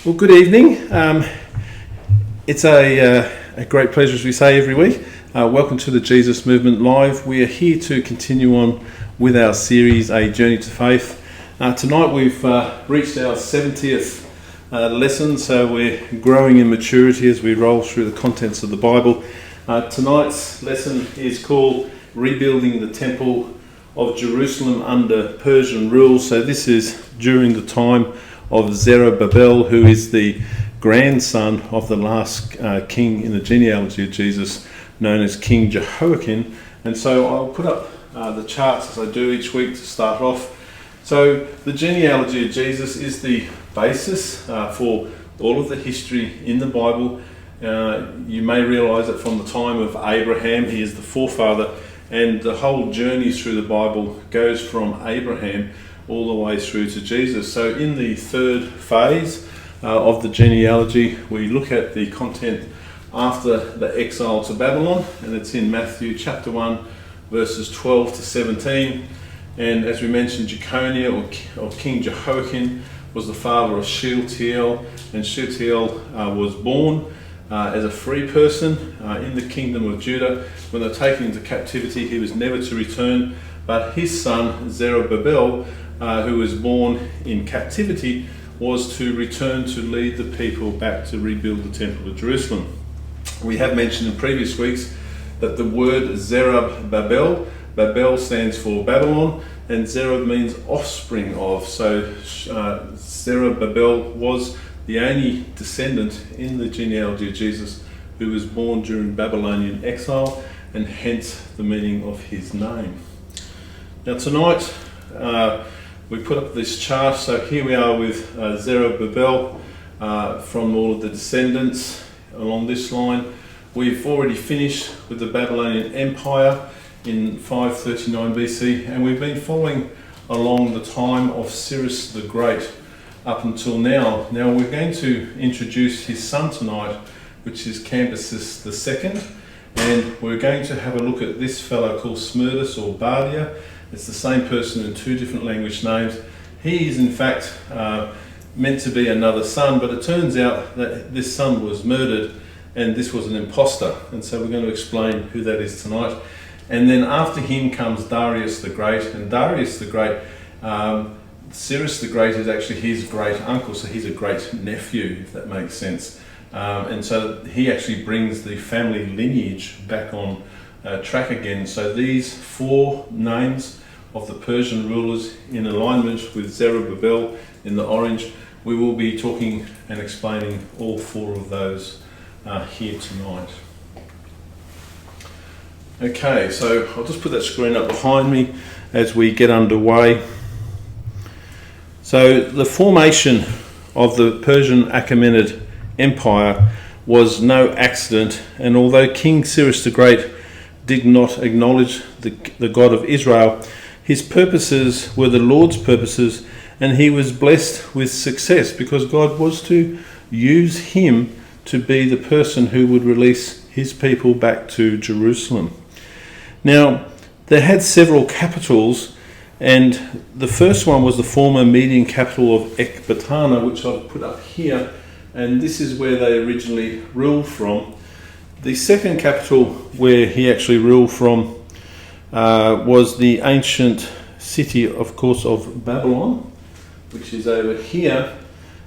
Well, good evening. It's a great pleasure, as we say every week. Welcome to the Jesus Movement Live. We are here to continue on with our series, A Journey to Faith. Tonight we've reached our 70th lesson, so we're growing in maturity as we roll through the contents of the Bible. Tonight's lesson is called Rebuilding the Temple of Jerusalem under Persian rule. So this is during the time of Zerubbabel, who is the grandson of the last king in the genealogy of Jesus, known as King Jehoiachin. And so I'll put up the charts as I do each week to start off. So the genealogy of Jesus is the basis for all of the history in the Bible. You may realise that from the time of Abraham, he is the forefather, and the whole journey through the Bible goes from Abraham all the way through to Jesus. So in the third phase of the genealogy, we look at the content after the exile to Babylon, and it's in Matthew chapter 1 verses 12 to 17. And as we mentioned, Jeconiah or King Jehoiachin was the father of Shealtiel, and Shealtiel was born as a free person in the kingdom of Judah. When they were taken into captivity, he was never to return, but his son Zerubbabel, who was born in captivity, was to return to lead the people back to rebuild the Temple of Jerusalem. We have mentioned in previous weeks that the word Zerubbabel, Babel stands for Babylon, and Zerub means offspring of. So Zerubbabel was the only descendant in the genealogy of Jesus who was born during Babylonian exile, and hence the meaning of his name. Now tonight, we put up this chart. So here we are with Zerubbabel from all of the descendants along this line. We've already finished with the Babylonian Empire in 539 BC, and we've been following along the time of Cyrus the Great up until now. Now we're going to introduce his son tonight, which is Cambyses II, and we're going to have a look at this fellow called Smerdis or Bardia. It's the same person in two different language names. He is in fact meant to be another son, but it turns out that this son was murdered and this was an imposter. And so we're going to explain who that is tonight. And then after him comes Darius the Great. And Darius the Great, Cyrus the Great is actually his great uncle, so he's a great nephew, if that makes sense. And so he actually brings the family lineage back on track again. So these four names of the Persian rulers in alignment with Zerubbabel in the orange, we will be talking and explaining all four of those here tonight. Okay, so I'll just put that screen up behind me as we get underway. So the formation of the Persian Achaemenid Empire was no accident, and although King Cyrus the Great did not acknowledge the God of Israel, his purposes were the Lord's purposes, and he was blessed with success because God was to use him to be the person who would release his people back to Jerusalem. Now, they had several capitals, and the first one was the former Median capital of Ecbatana, which I've put up here, and this is where they originally ruled from. The second capital where he actually ruled from was the ancient city, of course, of Babylon, which is over here.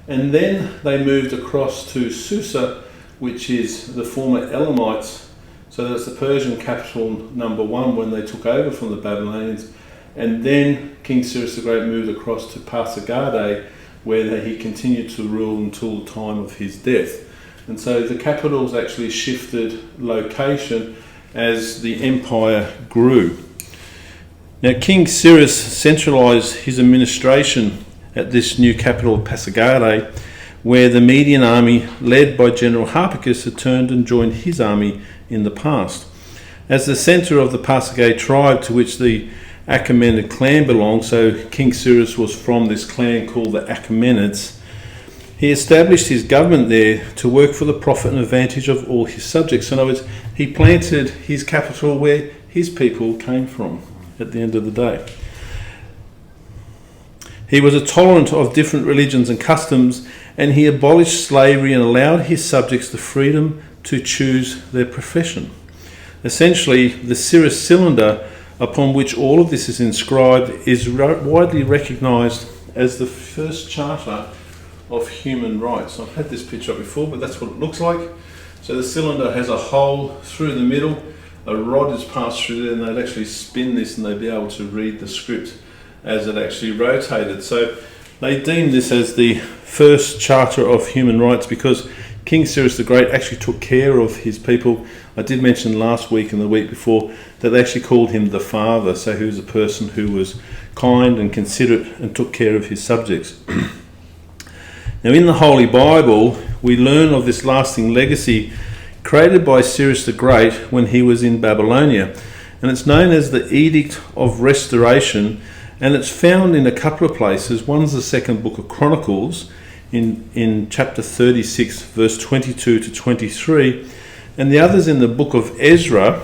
And then they moved across to Susa, which is the former Elamites. So that's the Persian capital number one when they took over from the Babylonians. And then King Cyrus the Great moved across to Pasargadae, where he continued to rule until the time of his death. And so the capitals actually shifted location as the empire grew. Now King Cyrus centralised his administration at this new capital of Pasargadae, where the Median army, led by General Harpagus, had turned and joined his army in the past. As the centre of the Pasargadae tribe to which the Achaemenid clan belonged, so King Cyrus was from this clan called the Achaemenids, he established his government there to work for the profit and advantage of all his subjects. In other words, he planted his capital where his people came from at the end of the day. He was tolerant of different religions and customs, and he abolished slavery and allowed his subjects the freedom to choose their profession. Essentially, the Cyrus cylinder upon which all of this is inscribed is widely recognised as the first charter of human rights. I've had this picture up before, but that's what it looks like. So the cylinder has a hole through the middle, a rod is passed through there, and they'd actually spin this and they'd be able to read the script as it actually rotated. So they deemed this as the first charter of human rights because King Cyrus the Great actually took care of his people. I did mention last week and the week before that they actually called him the Father, so he was a person who was kind and considerate and took care of his subjects. Now in the Holy Bible, we learn of this lasting legacy created by Cyrus the Great when he was in Babylonia. And it's known as the Edict of Restoration, and it's found in a couple of places. One's the second book of Chronicles in chapter 36, verse 22 to 23, and the other's in the book of Ezra,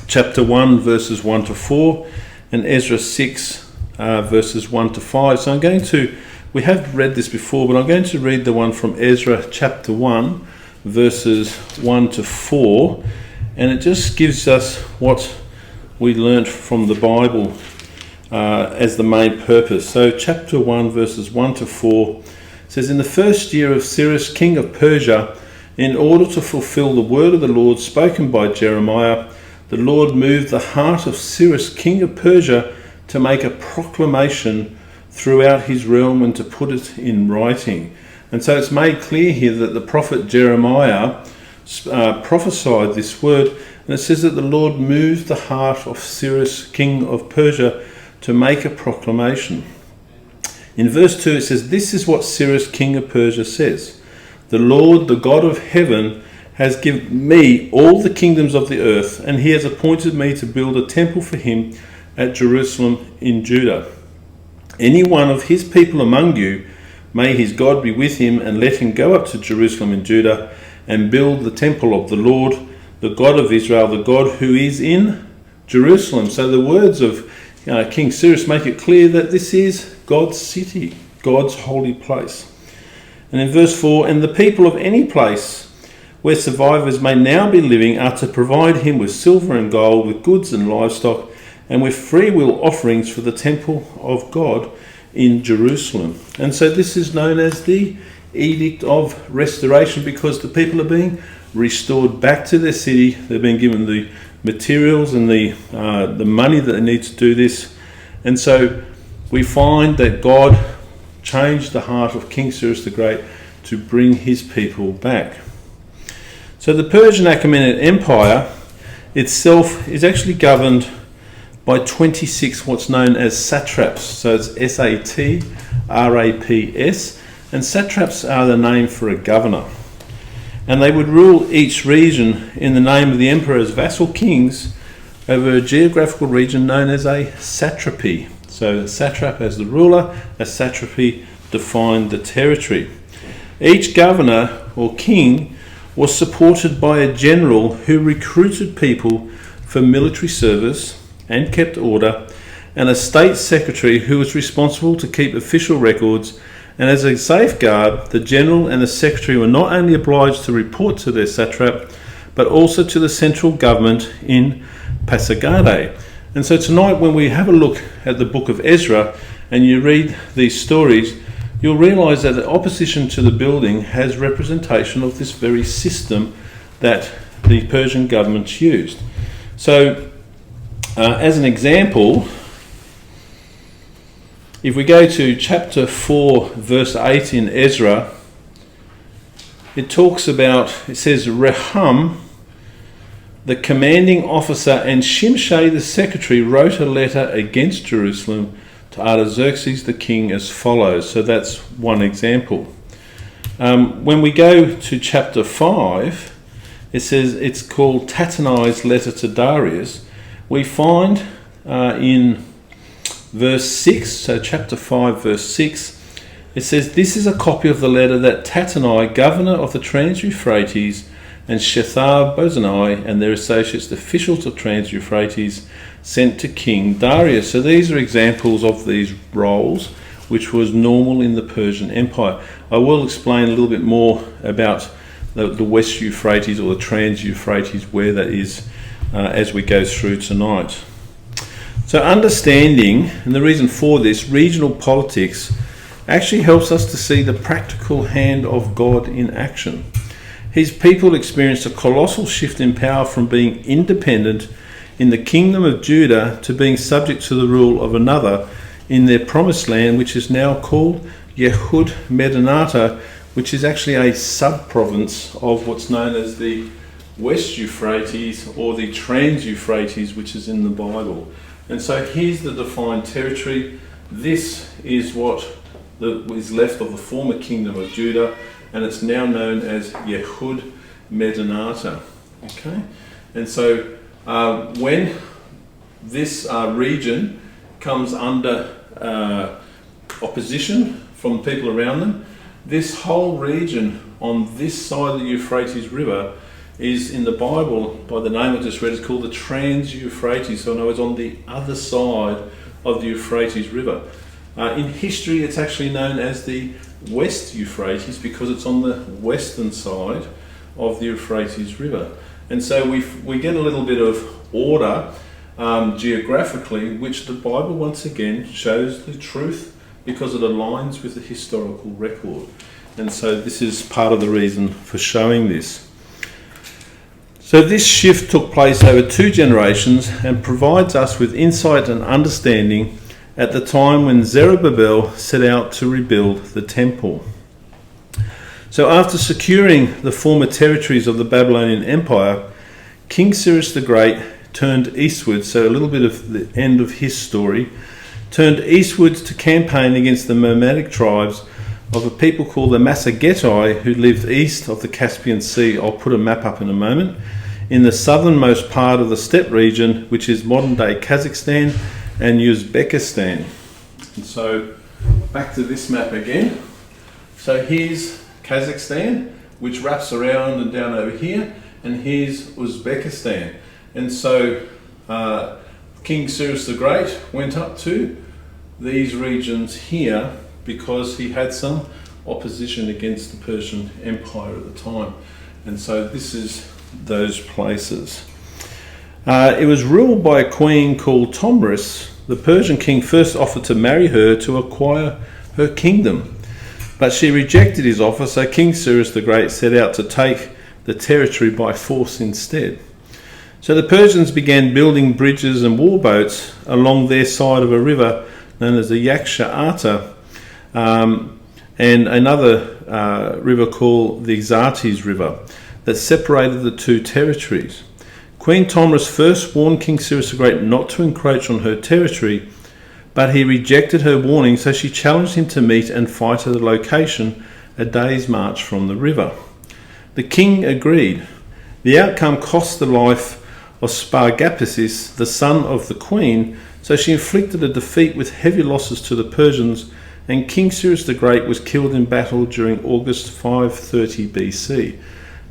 chapter 1, verses 1 to 4, and Ezra 6, verses 1 to 5. So we have read this before, but I'm going to read the one from Ezra chapter 1, verses 1 to 4, and it just gives us what we learnt from the Bible as the main purpose. So chapter 1, verses 1 to 4 says, "In the first year of Cyrus, king of Persia, in order to fulfill the word of the Lord spoken by Jeremiah, the Lord moved the heart of Cyrus, king of Persia, to make a proclamation throughout his realm and to put it in writing." And so it's made clear here that the prophet Jeremiah prophesied this word, and it says that the Lord moved the heart of Cyrus, king of Persia, to make a proclamation. In verse 2 it says, "This is what Cyrus, king of Persia, says. The Lord, the God of heaven, has given me all the kingdoms of the earth, and he has appointed me to build a temple for him at Jerusalem in Judah. Any one of his people among you, may his God be with him, and let him go up to Jerusalem in Judah and build the temple of the Lord, the God of Israel, the God who is in Jerusalem." So the words of King Cyrus make it clear that this is God's city, God's holy place. And in verse 4, "And the people of any place where survivors may now be living are to provide him with silver and gold, with goods and livestock, and with freewill offerings for the temple of God in Jerusalem." And so this is known as the Edict of Restoration, because the people are being restored back to their city. They've been given the materials and the money that they need to do this. And so we find that God changed the heart of King Cyrus the Great to bring his people back. So the Persian Achaemenid Empire itself is actually governed by 26 what's known as satraps. So it's SATRAPS, and satraps are the name for a governor. And they would rule each region in the name of the emperor as vassal kings over a geographical region known as a satrapy. So a satrap as the ruler, a satrapy defined the territory. Each governor or king was supported by a general who recruited people for military service and kept order, and a state secretary who was responsible to keep official records. And as a safeguard, the general and the secretary were not only obliged to report to their satrap, but also to the central government in Pasargadae. And so tonight, when we have a look at the book of Ezra and you read these stories, you'll realise that the opposition to the building has representation of this very system that the Persian governments used. So, as an example, if we go to chapter 4, verse 8 in Ezra, it says, "Rehum, the commanding officer, and Shimshai the secretary wrote a letter against Jerusalem to Artaxerxes the king as follows." So that's one example. When we go to chapter 5, it says it's called Tattenai's letter to Darius. We find in verse 6, so chapter 5, verse 6, it says, "This is a copy of the letter that Tattenai, governor of the Trans-Euphrates, and Shethar-Bozenai and their associates, the officials of Trans-Euphrates, sent to King Darius." So these are examples of these roles which was normal in the Persian Empire. I will explain a little bit more about the West Euphrates or the Trans-Euphrates, where that is, as we go through tonight. So understanding, and the reason for this, regional politics actually helps us to see the practical hand of God in action. His people experienced a colossal shift in power from being independent in the kingdom of Judah to being subject to the rule of another in their promised land, which is now called Yehud Medinata, which is actually a sub-province of what's known as the West Euphrates or the Trans-Euphrates, which is in the Bible. And so here's the defined territory. This is what is left of the former kingdom of Judah, and it's now known as Yehud Medinata. Okay, and so when this region comes under opposition from people around them, this whole region on this side of the Euphrates River is in the Bible, by the name I just read, it's called the Trans-Euphrates. So I know it's on the other side of the Euphrates River. In history, it's actually known as the West Euphrates because it's on the western side of the Euphrates River. And so we get a little bit of order geographically, which the Bible once again shows the truth because it aligns with the historical record. And so this is part of the reason for showing this. So this shift took place over 2 generations and provides us with insight and understanding at the time when Zerubbabel set out to rebuild the temple. So after securing the former territories of the Babylonian Empire, King Cyrus the Great turned eastward, so a little bit of the end of his story, turned eastward to campaign against the nomadic tribes of a people called the Massagettai, who lived east of the Caspian Sea. I'll put a map up in a moment. In the southernmost part of the steppe region, which is modern-day Kazakhstan and Uzbekistan. And so back to this map again. So here's Kazakhstan, which wraps around and down over here, and here's Uzbekistan. And so King Cyrus the Great went up to these regions here because he had some opposition against the Persian Empire at the time. And so this is those places. It was ruled by a queen called Tomris. The Persian king first offered to marry her to acquire her kingdom, but she rejected his offer, so King Cyrus the Great set out to take the territory by force instead. So the Persians began building bridges and warboats along their side of a river known as the Yaksha-Ata, and another river called the Xerxes River that separated the 2 territories. Queen Tomris first warned King Cyrus the Great not to encroach on her territory, but he rejected her warning, so she challenged him to meet and fight at a location a day's march from the river. The king agreed. The outcome cost the life of Spargapesis, the son of the queen, so she inflicted a defeat with heavy losses to the Persians, and King Cyrus the Great was killed in battle during August 530 BC.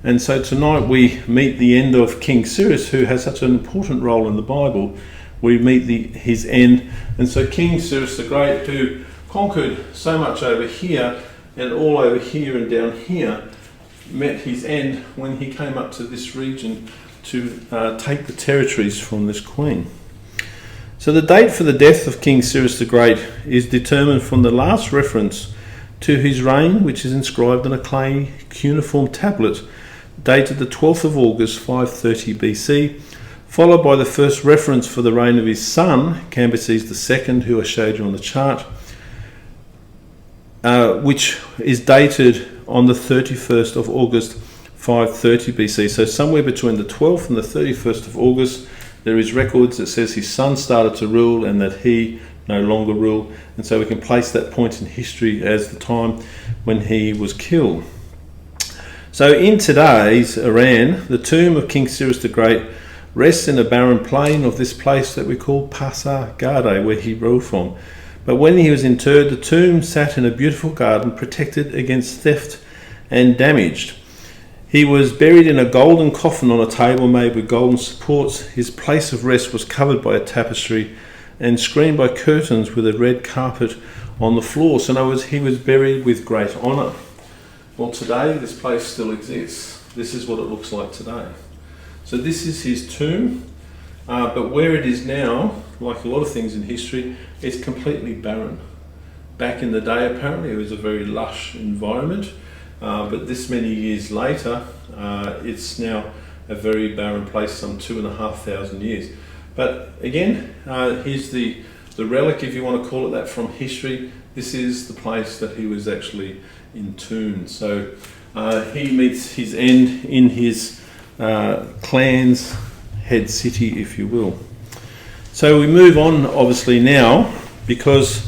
And so tonight we meet the end of King Cyrus, who has such an important role in the Bible. We meet his end. And so King Cyrus the Great, who conquered so much over here and all over here and down here, met his end when he came up to this region to take the territories from this queen. So the date for the death of King Cyrus the Great is determined from the last reference to his reign, which is inscribed on a clay cuneiform tablet dated the 12th of August 530 BC, followed by the first reference for the reign of his son, Cambyses II, who I showed you on the chart, which is dated on the 31st of August 530 BC. So somewhere between the 12th and the 31st of August, there is records that says his son started to rule and that he no longer ruled. And so we can place that point in history as the time when he was killed. So in today's Iran, the tomb of King Cyrus the Great rests in a barren plain of this place that we call Pasargadae, where he ruled from. But when he was interred, the tomb sat in a beautiful garden protected against theft and damage. He was buried in a golden coffin on a table made with golden supports. His place of rest was covered by a tapestry and screened by curtains with a red carpet on the floor. So in other words, he was buried with great honour. Well, today this place still exists. This is what it looks like today. So this is his tomb, but where it is now, like a lot of things in history, it's completely barren. Back in the day, apparently, it was a very lush environment, but this many years later, it's now a very barren place, some 2,500 years. But again, here's the relic, if you want to call it that, from history. This is the place that he was actually entombed. So he meets his end in his clan's head city, if you will. So we move on, obviously, now, because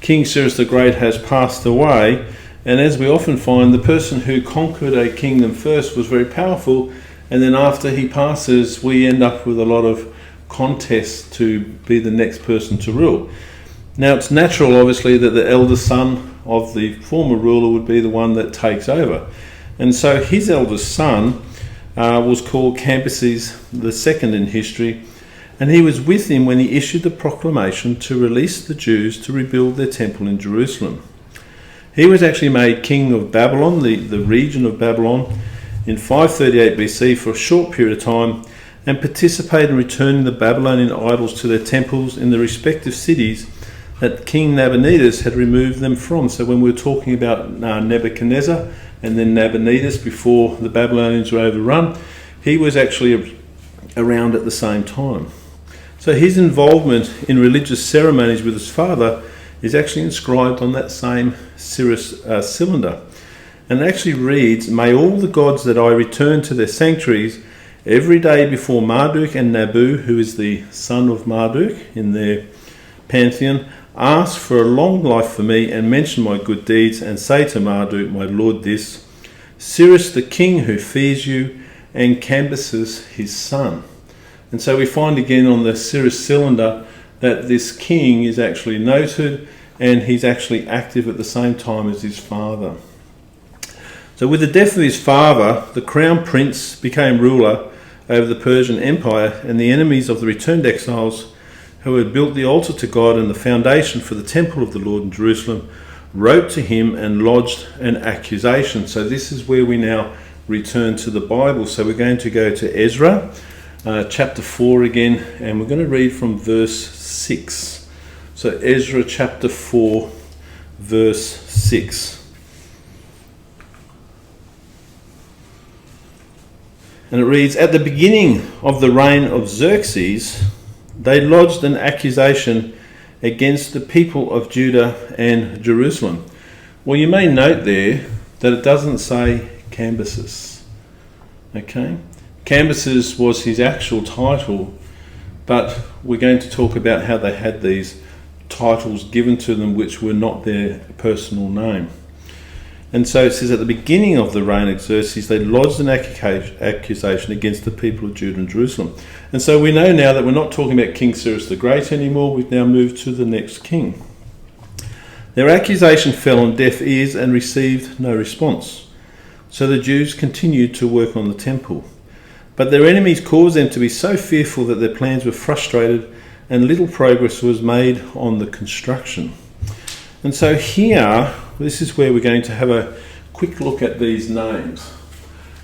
King Cyrus the Great has passed away, and as we often find, the person who conquered a kingdom first was very powerful, and then after he passes, we end up with a lot of contests to be the next person to rule. Now, it's natural, obviously, that the eldest son of the former ruler would be the one that takes over. And so his eldest son was called Cambyses II in history, and he was with him when he issued the proclamation to release the Jews to rebuild their temple in Jerusalem. He was actually made king of Babylon, the region of Babylon, in 538 BC for a short period of time, and participated in returning the Babylonian idols to their temples in the respective cities that King Nabonidus had removed them from. So when we were talking about Nebuchadnezzar and then Nabonidus before the Babylonians were overrun, he was actually around at the same time. So his involvement in religious ceremonies with his father is actually inscribed on that same Cyrus cylinder. And it actually reads, "May all the gods that I return to their sanctuaries every day before Marduk and Nabu, who is the son of Marduk in their pantheon, ask for a long life for me and mention my good deeds and say to Marduk, my lord, this, Cyrus the king who fears you and Cambyses his son." And so we find again on the Cyrus cylinder that this king is actually noted and he's actually active at the same time as his father. So with the death of his father, the crown prince became ruler over the Persian Empire, and the enemies of the returned exiles who had built the altar to God and the foundation for the temple of the Lord in Jerusalem wrote to him and lodged an accusation. So this is where we now return to the Bible. So we're going to go to Ezra chapter 4 again, and we're going to read from verse 6. So Ezra chapter 4 verse 6. And it reads, "At the beginning of the reign of Xerxes, they lodged an accusation against the people of Judah and Jerusalem." Well, you may note there that it doesn't say Cambyses. Okay? Cambyses was his actual title, but we're going to talk about how they had these titles given to them which were not their personal name. And so it says, at the beginning of the reign of Xerxes, they lodged an accusation against the people of Judah and Jerusalem. And so we know now that we're not talking about King Cyrus the Great anymore. We've now moved to the next king. Their accusation fell on deaf ears and received no response. So the Jews continued to work on the temple. But their enemies caused them to be so fearful that their plans were frustrated and little progress was made on the construction. And so here, this is where we're going to have a quick look at these names.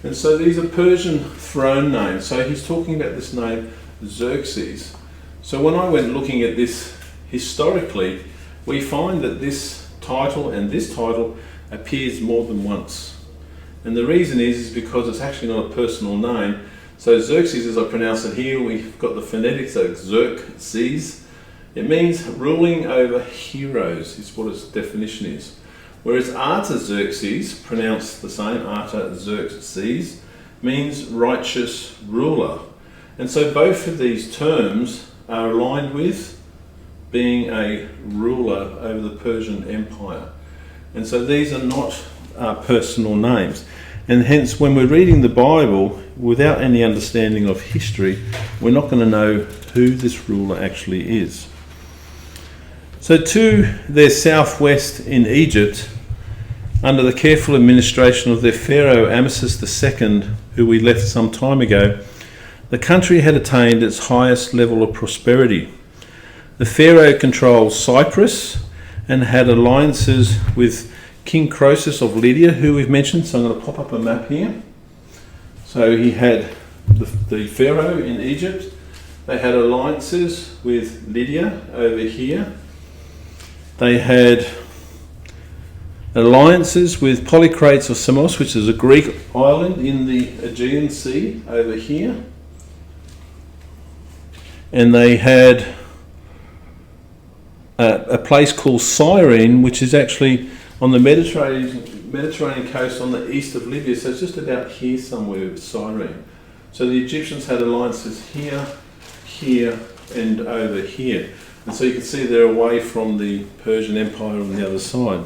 And so these are Persian throne names. So he's talking about this name, Xerxes. So when I went looking at this historically, we find that this title and this title appears more than once. And the reason is because it's actually not a personal name. So Xerxes, as I pronounce it here, we've got the phonetics of Xerxes. It means ruling over heroes, is what its definition is. Whereas Artaxerxes, pronounced the same, Artaxerxes, means righteous ruler. And so both of these terms are aligned with being a ruler over the Persian Empire. And so these are not personal names. And hence, when we're reading the Bible, without any understanding of history, we're not going to know who this ruler actually is. So to their southwest in Egypt, under the careful administration of their pharaoh Ramesses II, who we left some time ago, the country had attained its highest level of prosperity. The pharaoh controlled Cyprus and had alliances with King Croesus of Lydia, who we've mentioned. So I'm going to pop up a map here. So he had the pharaoh in Egypt. They had alliances with Lydia over here. They had alliances with Polycrates of Samos, which is a Greek island in the Aegean Sea over here. And they had a place called Cyrene, which is actually on the Mediterranean coast on the east of Libya. So it's just about here somewhere with Cyrene. So the Egyptians had alliances here, here, and over here. And so you can see they're away from the Persian Empire on the other side.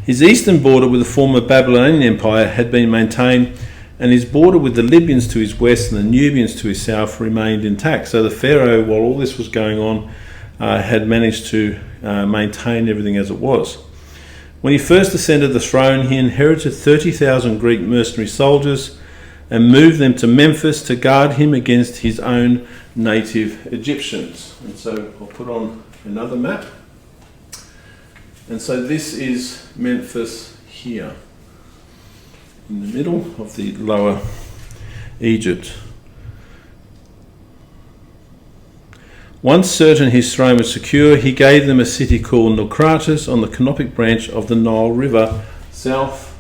His eastern border with the former Babylonian Empire had been maintained, and his border with the Libyans to his west and the Nubians to his south remained intact. So the pharaoh, while all this was going on, had managed to maintain everything as it was. When he first ascended the throne, he inherited 30,000 Greek mercenary soldiers and moved them to Memphis to guard him against his own native Egyptians. And so I'll put on another map. And so this is Memphis here, in the middle of the lower Egypt. Once certain his throne was secure, he gave them a city called Naucratis on the canopic branch of the Nile River, south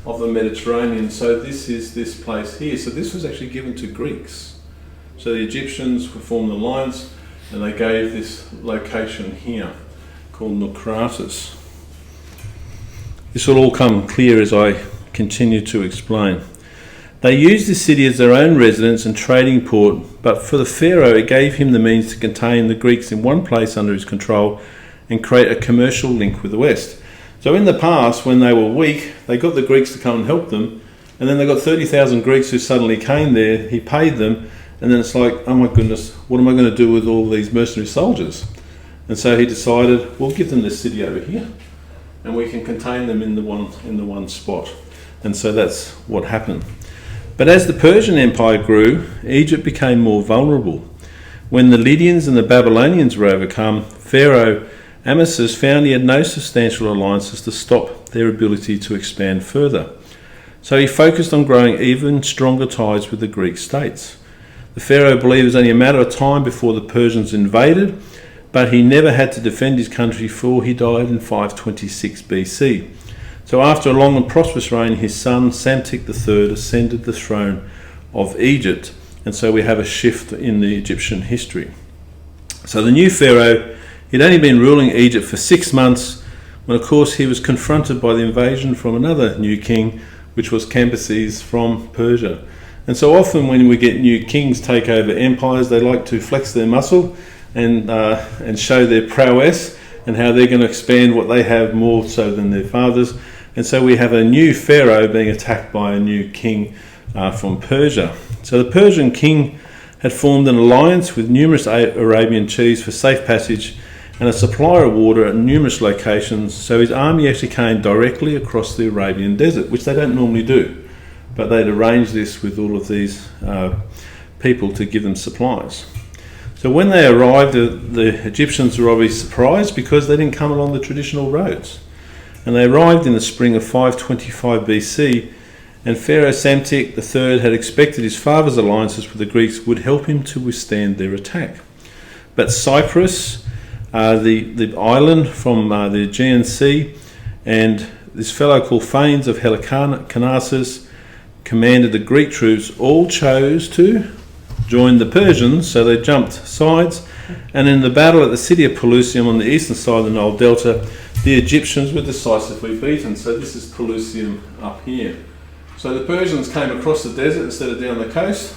of the Mediterranean. So this is this place here. So this was actually given to Greeks. So the Egyptians formed an alliance, and they gave this location here called Naucratis. This will all come clear as I continue to explain. They used this city as their own residence and trading port, but for the pharaoh it gave him the means to contain the Greeks in one place under his control and create a commercial link with the West. So in the past, when they were weak, they got the Greeks to come and help them, and then they got 30,000 Greeks who suddenly came there. He paid them, and then it's like, oh my goodness, what am I going to do with all these mercenary soldiers? And so he decided, we'll give them this city over here, and we can contain them in the one spot. And so that's what happened. But as the Persian Empire grew, Egypt became more vulnerable. When the Lydians and the Babylonians were overcome, Pharaoh Amasis found he had no substantial alliances to stop their ability to expand further. So he focused on growing even stronger ties with the Greek states. The Pharaoh believed it was only a matter of time before the Persians invaded, but he never had to defend his country, for he died in 526 BC. So after a long and prosperous reign, his son Psamtik III ascended the throne of Egypt, and so we have a shift in the Egyptian history. So the new pharaoh, he'd only been ruling Egypt for 6 months when, of course, he was confronted by the invasion from another new king, which was Cambyses from Persia. And so often when we get new kings take over empires, they like to flex their muscle and show their prowess and how they're going to expand what they have more so than their fathers. And so we have a new pharaoh being attacked by a new king from Persia. So the Persian king had formed an alliance with numerous Arabian chiefs for safe passage and a supply of water at numerous locations. So his army actually came directly across the Arabian desert, which they don't normally do. But they'd arranged this with all of these people to give them supplies. So when they arrived, the Egyptians were obviously surprised because they didn't come along the traditional roads. And they arrived in the spring of 525 BC, and Pharaoh Psamtik III had expected his father's alliances with the Greeks would help him to withstand their attack. But Cyprus, the island from the Aegean Sea, and this fellow called Phanes of Halicarnassus commanded the Greek troops, all chose to join the Persians, so they jumped sides, and in the battle at the city of Pelusium on the eastern side of the Nile Delta, the Egyptians were decisively beaten. So this is Pelusium up here. So the Persians came across the desert instead of down the coast.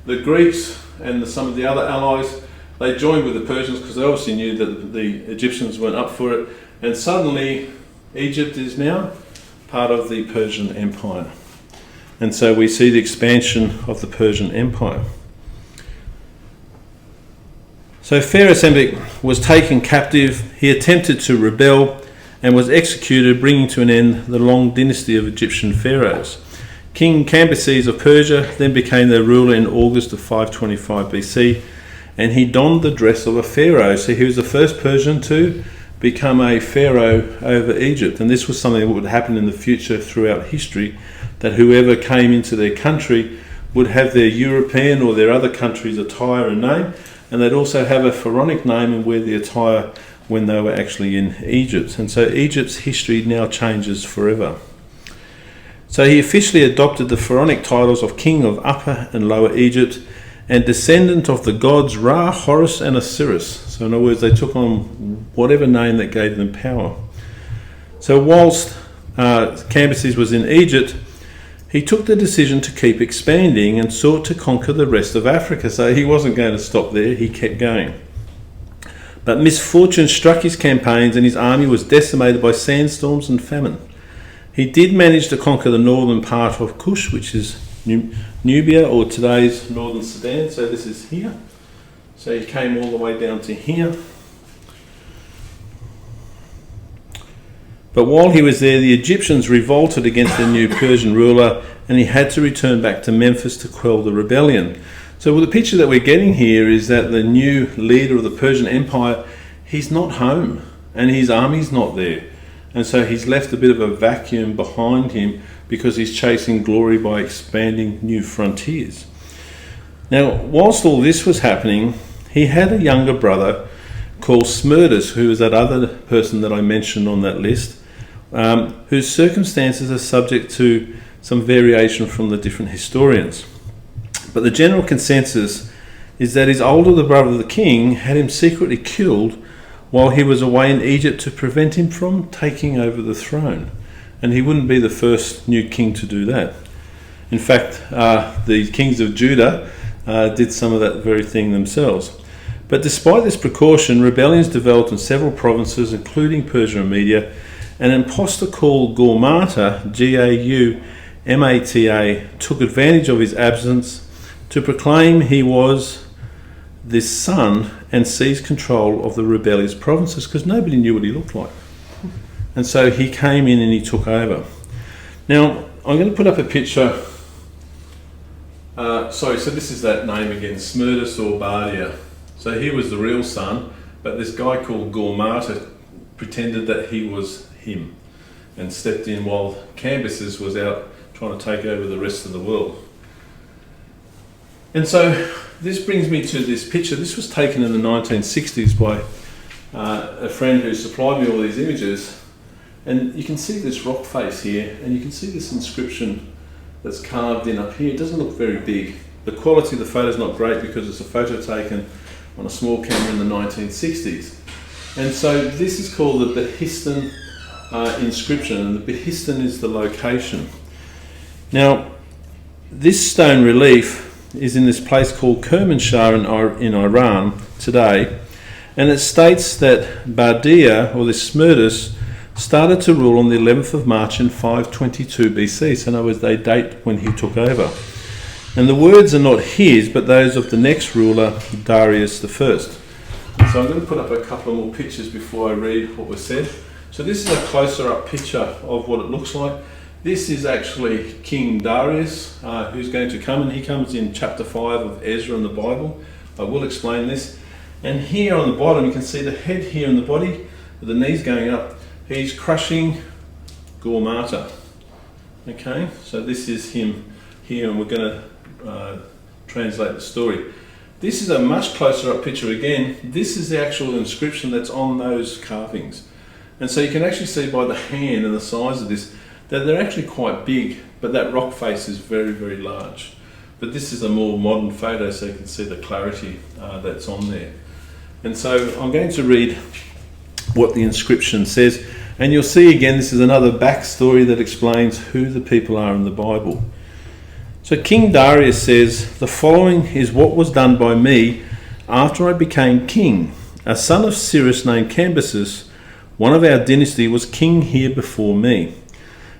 The Greeks and some of the other allies, they joined with the Persians because they obviously knew that the Egyptians weren't up for it. And suddenly Egypt is now part of the Persian Empire. And so we see the expansion of the Persian Empire. So Pharaoh Psamtik was taken captive. He attempted to rebel and was executed, bringing to an end the long dynasty of Egyptian pharaohs. King Cambyses of Persia then became their ruler in August of 525 BC, and he donned the dress of a pharaoh. So he was the first Persian to become a pharaoh over Egypt. And this was something that would happen in the future throughout history, that whoever came into their country would have their European or their other country's attire and name, and they'd also have a pharaonic name and wear the attire when they were actually in Egypt. And so Egypt's history now changes forever. So he officially adopted the pharaonic titles of King of Upper and Lower Egypt and descendant of the gods Ra, Horus and Osiris. So in other words, they took on whatever name that gave them power. So whilst Cambyses was in Egypt, he took the decision to keep expanding and sought to conquer the rest of Africa. So he wasn't going to stop there, he kept going. But misfortune struck his campaigns and his army was decimated by sandstorms and famine. He did manage to conquer the northern part of Kush, which is Nubia, or today's northern Sudan. So this is here. So he came all the way down to here. But while he was there, the Egyptians revolted against the new Persian ruler, and he had to return back to Memphis to quell the rebellion. So the picture that we're getting here is that the new leader of the Persian Empire, he's not home, and his army's not there. And so he's left a bit of a vacuum behind him because he's chasing glory by expanding new frontiers. Now, whilst all this was happening, he had a younger brother called Smerdis, who was that other person that I mentioned on that list, whose circumstances are subject to some variation from the different historians. But the general consensus is that his older brother, the king, had him secretly killed while he was away in Egypt to prevent him from taking over the throne. And he wouldn't be the first new king to do that. In fact, the kings of Judah did some of that very thing themselves. But despite this precaution, rebellions developed in several provinces, including Persia and Media. An imposter called Gaumata, Gaumata, took advantage of his absence to proclaim he was this son and seized control of the rebellious provinces because nobody knew what he looked like. And so he came in and he took over. Now, I'm going to put up a picture. So this is that name again, Smerdis or Bardia. So he was the real son, but this guy called Gaumata pretended that he was him and stepped in while Cambyses was out trying to take over the rest of the world. And so this brings me to this picture. This was taken in the 1960s by a friend who supplied me all these images. And you can see this rock face here, and you can see this inscription that's carved in up here. It doesn't look very big. The quality of the photo is not great because it's a photo taken on a small camera in the 1960s. And so this is called the Behistun inscription, and the Behistun is the location. Now, this stone relief is in this place called Kermanshah in Iran today, and it states that Bardia, or this Smerdis, started to rule on the 11th of March in 522 BC, so in other words they date when he took over. And the words are not his, but those of the next ruler, Darius I. So I'm going to put up a couple more pictures before I read what was said. So this is a closer up picture of what it looks like. This is actually King Darius, who's going to come, and he comes in chapter 5 of Ezra in the Bible. I will explain this. And here on the bottom, you can see the head here and the body, with the knees going up. He's crushing Gaumata. Okay, so this is him here, and we're going to translate the story. This is a much closer up picture again. This is the actual inscription that's on those carvings. And so you can actually see by the hand and the size of this that they're actually quite big, but that rock face is very, very large. But this is a more modern photo, so you can see the clarity that's on there. And so I'm going to read what the inscription says, and you'll see again this is another backstory that explains who the people are in the Bible. So King Darius says, "The following is what was done by me after I became king. A son of Cyrus named Cambyses, one of our dynasty, was king here before me.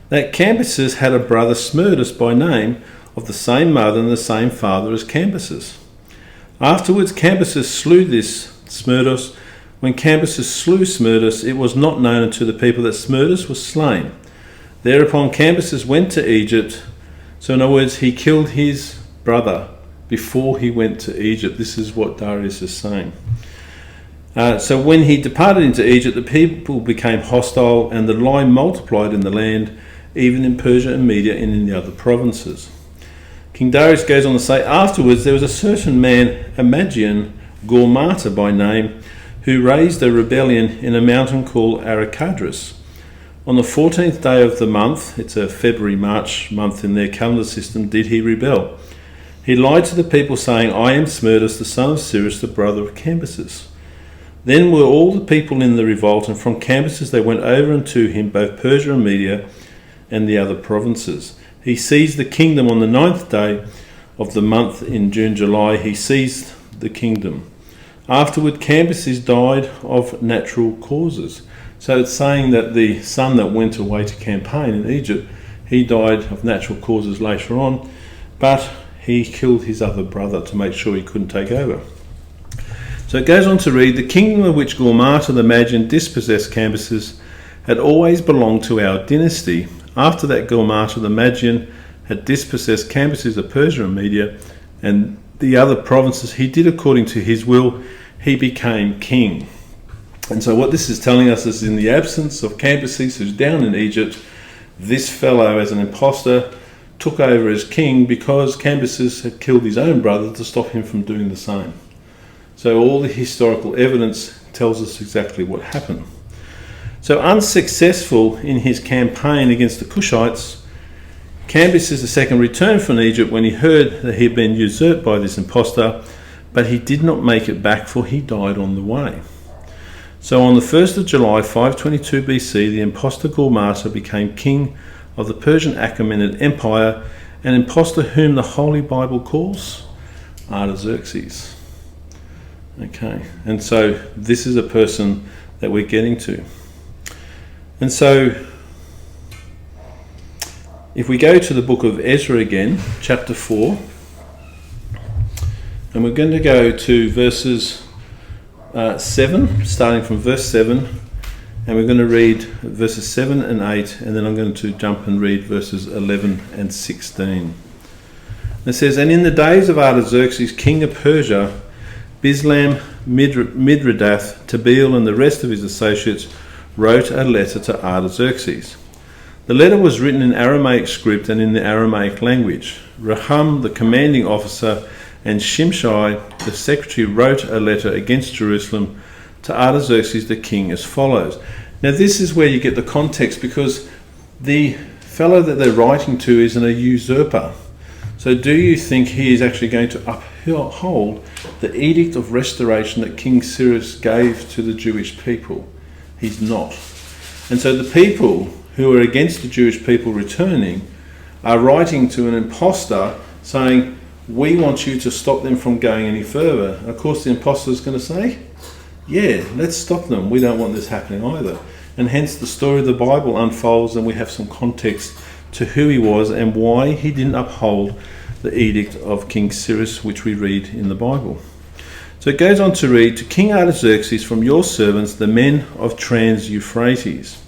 That Cambyses had a brother Smerdis by name, of the same mother and the same father as Cambyses. Afterwards Cambyses slew this Smerdis. When Cambyses slew Smerdis, it was not known unto the people that Smerdis was slain. Thereupon Cambyses went to Egypt." So in other words, he killed his brother before he went to Egypt. This is what Darius is saying. So when he departed into Egypt, the people became hostile, and the lie multiplied in the land, even in Persia and Media and in the other provinces. King Darius goes on to say, afterwards there was a certain man, a Magian, Gormata by name, who raised a rebellion in a mountain called Artaxerxes. On the 14th day of the month, it's a February-March month in their calendar system, did he rebel. He lied to the people, saying, I am Smerdis, the son of Cyrus, the brother of Cambyses. Then were all the people in the revolt, and from Cambyses they went over unto him, both Persia and Media, and the other provinces. He seized the kingdom on the 9th day of the month in June, July. He seized the kingdom. Afterward, Cambyses died of natural causes. So it's saying that the son that went away to campaign in Egypt, he died of natural causes later on, but he killed his other brother to make sure he couldn't take over. So it goes on to read, the kingdom of which Gormata the Magian dispossessed Cambyses had always belonged to our dynasty. After that, Gormata the Magian had dispossessed Cambyses of Persia and Media and the other provinces. He did according to his will. He became king. And so what this is telling us is, in the absence of Cambyses, who's down in Egypt, this fellow, as an imposter, took over as king because Cambyses had killed his own brother to stop him from doing the same. So all the historical evidence tells us exactly what happened. So unsuccessful in his campaign against the Cushites, Cambyses II returned from Egypt when he heard that he had been usurped by this impostor, but he did not make it back, for he died on the way. So on the 1st of July 522 BC, the impostor Gormata became king of the Persian Achaemenid Empire, an impostor whom the Holy Bible calls Artaxerxes. Okay, and so this is a person that we're getting to. And so if we go to the book of Ezra again, chapter 4, and we're going to go to verses 7, starting from verse 7, and we're going to read verses 7 and 8, and then I'm going to jump and read verses 11 and 16. It says, and in the days of Artaxerxes, king of Persia, Bislam, Mithridath, Tabeel, and the rest of his associates wrote a letter to Artaxerxes. The letter was written in Aramaic script and in the Aramaic language. Raham, the commanding officer, and Shimshai, the secretary, wrote a letter against Jerusalem to Artaxerxes the king as follows. Now this is where you get the context, because the fellow that they're writing to is a usurper. So do you think he is actually going to uphold the edict of restoration that King Cyrus gave to the Jewish people? He's not. And so the people who are against the Jewish people returning are writing to an impostor saying, we want you to stop them from going any further. And of course the impostor is going to say, yeah, let's stop them. We don't want this happening either. And hence the story of the Bible unfolds, and we have some context to who he was and why he didn't uphold the edict of King Cyrus, which we read in the Bible. So it goes on to read, to King Artaxerxes, from your servants, the men of Trans-Euphrates.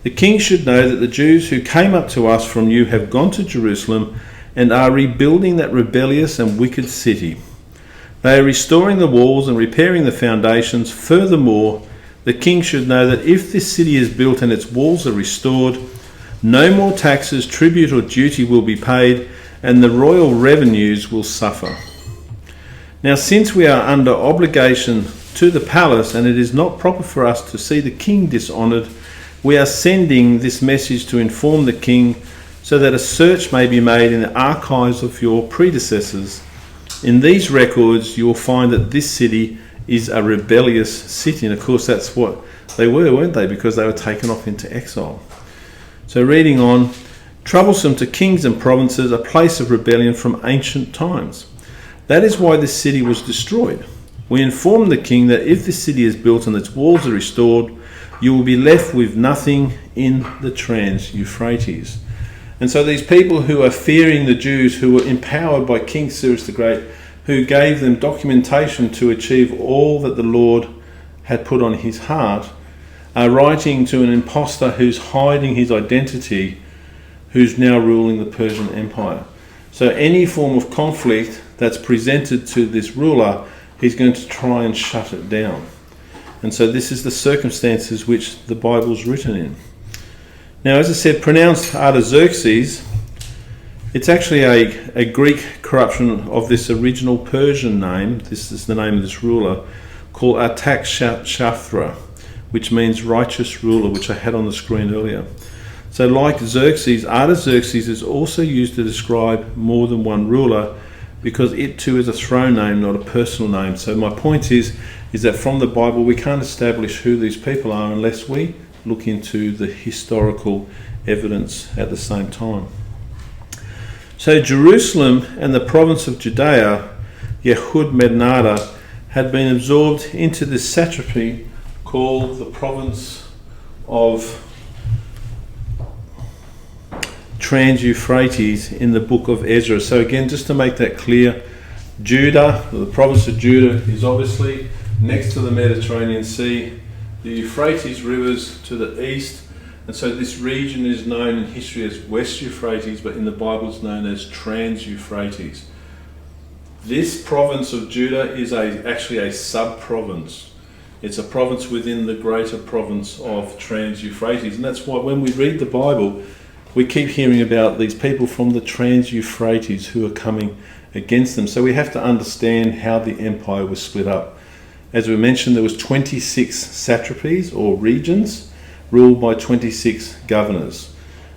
The king should know that the Jews who came up to us from you have gone to Jerusalem and are rebuilding that rebellious and wicked city. They are restoring the walls and repairing the foundations. Furthermore, the king should know that if this city is built and its walls are restored, no more taxes, tribute or duty will be paid, and the royal revenues will suffer. Now, since we are under obligation to the palace, and it is not proper for us to see the king dishonoured, we are sending this message to inform the king, so that a search may be made in the archives of your predecessors. In these records, you will find that this city is a rebellious city. And of course, that's what they were, weren't they? Because they were taken off into exile. So reading on, troublesome to kings and provinces, a place of rebellion from ancient times. That is why this city was destroyed. We inform the king that if this city is built and its walls are restored, you will be left with nothing in the Trans-Euphrates. And so these people who are fearing the Jews, who were empowered by King Cyrus the Great, who gave them documentation to achieve all that the Lord had put on his heart, are writing to an impostor who's hiding his identity, who's now ruling the Persian Empire. So any form of conflict that's presented to this ruler, he's going to try and shut it down. And so this is the circumstances which the Bible's written in. Now, as I said, pronounced Artaxerxes, it's actually a Greek corruption of this original Persian name. This is the name of this ruler, called Artaxerxes, which means righteous ruler, which I had on the screen earlier. So like Xerxes, Artaxerxes is also used to describe more than one ruler, because it too is a throne name, not a personal name. So my point is that from the Bible we can't establish who these people are unless we look into the historical evidence at the same time. So Jerusalem and the province of Judea, Yehud Medinata, had been absorbed into this satrapy called the province of Trans-Euphrates in the book of Ezra. So again, just to make that clear, Judah, the province of Judah, is obviously next to the Mediterranean Sea, the Euphrates rivers to the east, and so this region is known in history as West Euphrates, but in the Bible it's known as Trans-Euphrates. This province of Judah is actually a sub-province. It's a province within the greater province of Trans-Euphrates, and that's why when we read the Bible, we keep hearing about these people from the Trans-Euphrates who are coming against them. So we have to understand how the empire was split up. As we mentioned, there was 26 satrapies or regions ruled by 26 governors.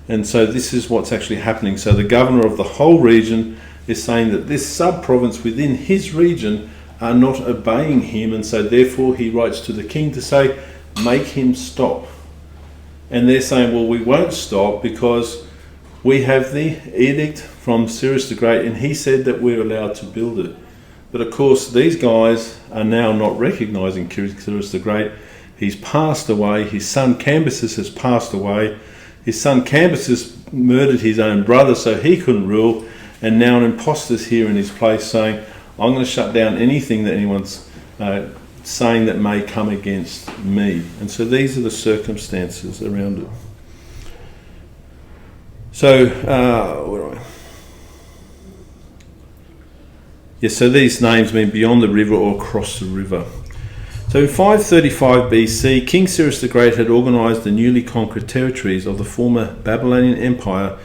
And so this is what's actually happening. So the governor of the whole region is saying that this sub-province within his region are not obeying him, and so therefore he writes to the king to say, make him stop. And they're saying, well, we won't stop because we have the edict from Cyrus the Great, and he said that we're allowed to build it. But of course, these guys are now not recognizing Cyrus the Great. He's passed away. His son Cambyses has passed away. His son Cambyses murdered his own brother, so he couldn't rule. And now an imposter's here in his place saying, I'm going to shut down anything that anyone's saying that may come against me. And so these are the circumstances around it. So, where are I? Yes, so these names mean beyond the river or across the river. So in 535 BC, King Cyrus the Great had organised the newly conquered territories of the former Babylonian Empire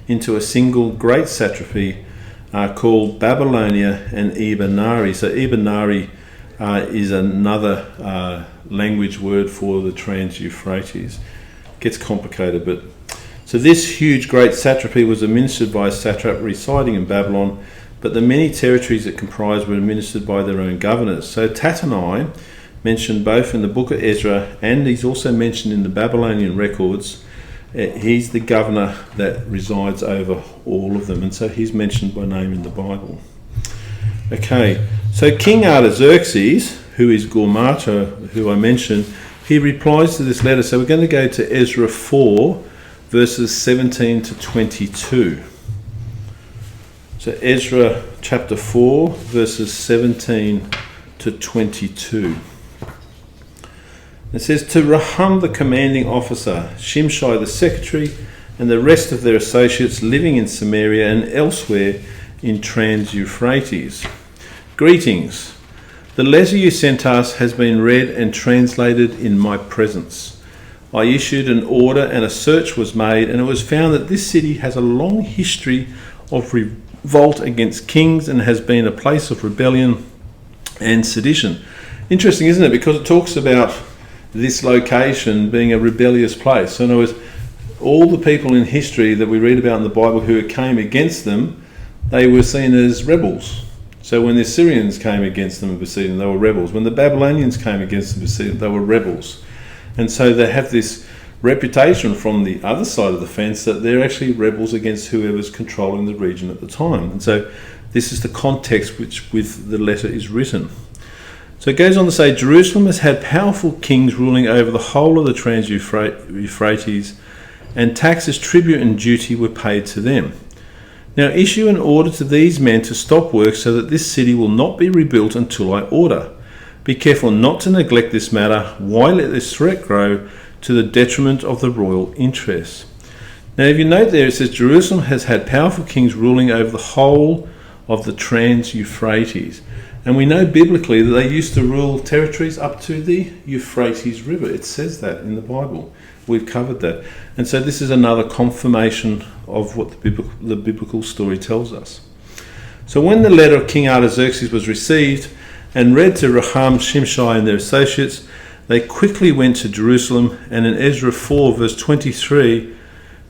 into a single great satrapy called Babylonia and Ebenari. So Ebenari is another language word for the Trans-Euphrates. Gets complicated, but so this huge great satrapy was administered by a satrap residing in Babylon, but the many territories it comprised were administered by their own governors. So Tattenai, mentioned both in the book of Ezra and he's also mentioned in the Babylonian records, he's the governor that resides over all of them, and so he's mentioned by name in the Bible. Okay, so King Artaxerxes, who is Gormata, who I mentioned, he replies to this letter. So we're going to go to Ezra 4, verses 17 to 22. So Ezra chapter 4, verses 17 to 22. It says, to Raham the commanding officer, Shimshai the secretary, and the rest of their associates living in Samaria and elsewhere in Trans-Euphrates. Greetings. The letter you sent us has been read and translated in my presence. I issued an order and a search was made, and it was found that this city has a long history of revolt against kings and has been a place of rebellion and sedition. Interesting, isn't it? Because it talks about this location being a rebellious place. So in other words, all the people in history that we read about in the Bible who came against them, they were seen as rebels. So when the Assyrians came against them and besieged them, they were rebels. When the Babylonians came against them and besieged them, they were rebels. And so they have this reputation from the other side of the fence that they're actually rebels against whoever's controlling the region at the time. And so this is the context which with the letter is written. So it goes on to say, Jerusalem has had powerful kings ruling over the whole of the Trans-Euphrates, and taxes, tribute and duty were paid to them. Now issue an order to these men to stop work so that this city will not be rebuilt until I order. Be careful not to neglect this matter. Why let this threat grow to the detriment of the royal interests? Now if you note there, it says Jerusalem has had powerful kings ruling over the whole of the Trans-Euphrates. And we know biblically that they used to rule territories up to the Euphrates River. It says that in the Bible. We've covered that. And so this is another confirmation of what the biblical story tells us. So when the letter of King Artaxerxes was received and read to Raham, Shimshai and their associates, they quickly went to Jerusalem, and in Ezra 4 verse 23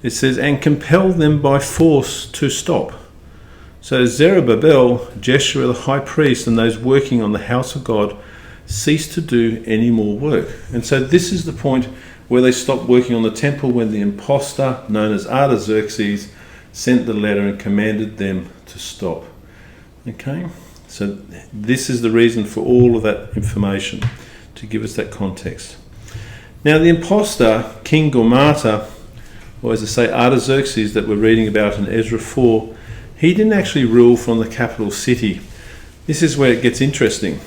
it says, and compelled them by force to stop. So Zerubbabel, Jeshua the High Priest, and those working on the house of God ceased to do any more work. And so this is the point where they stopped working on the temple, when the imposter known as Artaxerxes sent the letter and commanded them to stop. Okay, so this is the reason for all of that information, to give us that context. Now the imposter, King Medinata, or as I say, Artaxerxes, that we're reading about in Ezra 4, he didn't actually rule from the capital city. This is where it gets interesting.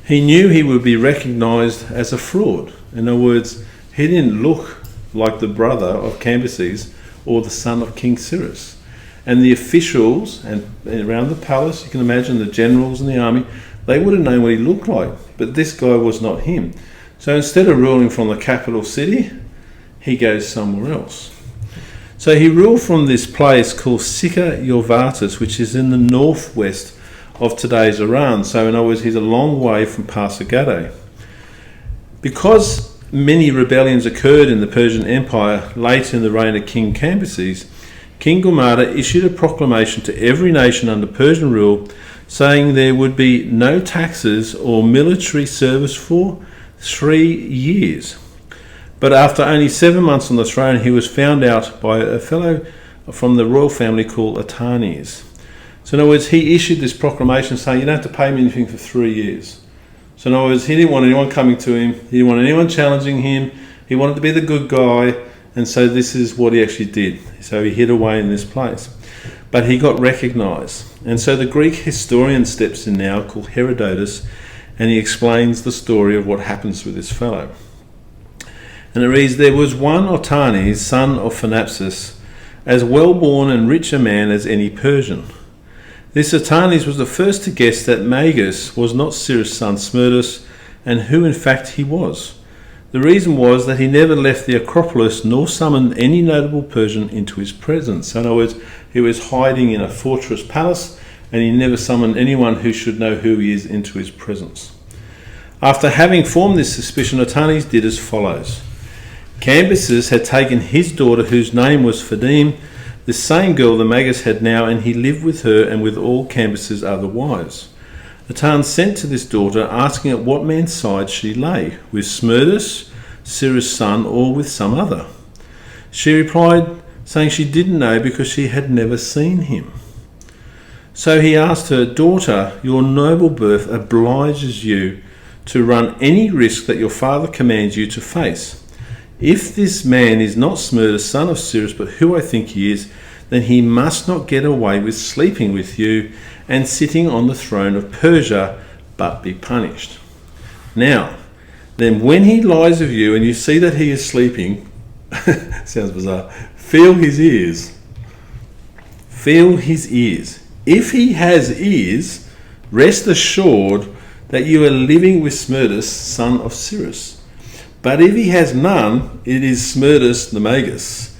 He knew he would be recognized as a fraud. In other words, he didn't look like the brother of Cambyses or the son of King Cyrus. And the officials and around the palace, you can imagine the generals in the army, they would have known what he looked like. But this guy was not him. So instead of ruling from the capital city, he goes somewhere else. So he ruled from this place called Euphrates, which is in the northwest of today's Iran. So in other words, he's a long way from Pasargadae. Because many rebellions occurred in the Persian Empire late in the reign of King Cambyses, King Medinata issued a proclamation to every nation under Persian rule, saying there would be no taxes or military service for 3 years. But after only 7 months on the throne, he was found out by a fellow from the royal family called Artaxerxes. So in other words, he issued this proclamation saying, you don't have to pay me anything for 3 years. So in other words, he didn't want anyone coming to him, he didn't want anyone challenging him, he wanted to be the good guy, and so this is what he actually did. So he hid away in this place. But he got recognised. And so the Greek historian steps in now, called Herodotus, and he explains the story of what happens with this fellow. And it reads, there was one Artaxerxes, son of Phanapsus, as well-born and rich a man as any Persian. This Artaxerxes was the first to guess that Magus was not Cyrus' son Smerdis, and who in fact he was. The reason was that he never left the Acropolis nor summoned any notable Persian into his presence. So in other words, he was hiding in a fortress palace, and he never summoned anyone who should know who he is into his presence. After having formed this suspicion, Artaxerxes did as follows. Cambyses had taken his daughter, whose name was Phadim, the same girl the Magus had now, and he lived with her and with all Cambyses' other wives. Artaxerxes sent to this daughter, asking at what man's side she lay, with Smerdis, Cyrus' son, or with some other. She replied, saying she didn't know because she had never seen him. So he asked her, daughter, your noble birth obliges you to run any risk that your father commands you to face. If this man is not Smerdis, son of Cyrus, but who I think he is, then he must not get away with sleeping with you and sitting on the throne of Persia, but be punished. Now, then when he lies with you and you see that he is sleeping, sounds bizarre, feel his ears. Feel his ears. If he has ears, rest assured that you are living with Smerdis, son of Cyrus. But if he has none, it is Smerdis the Magus.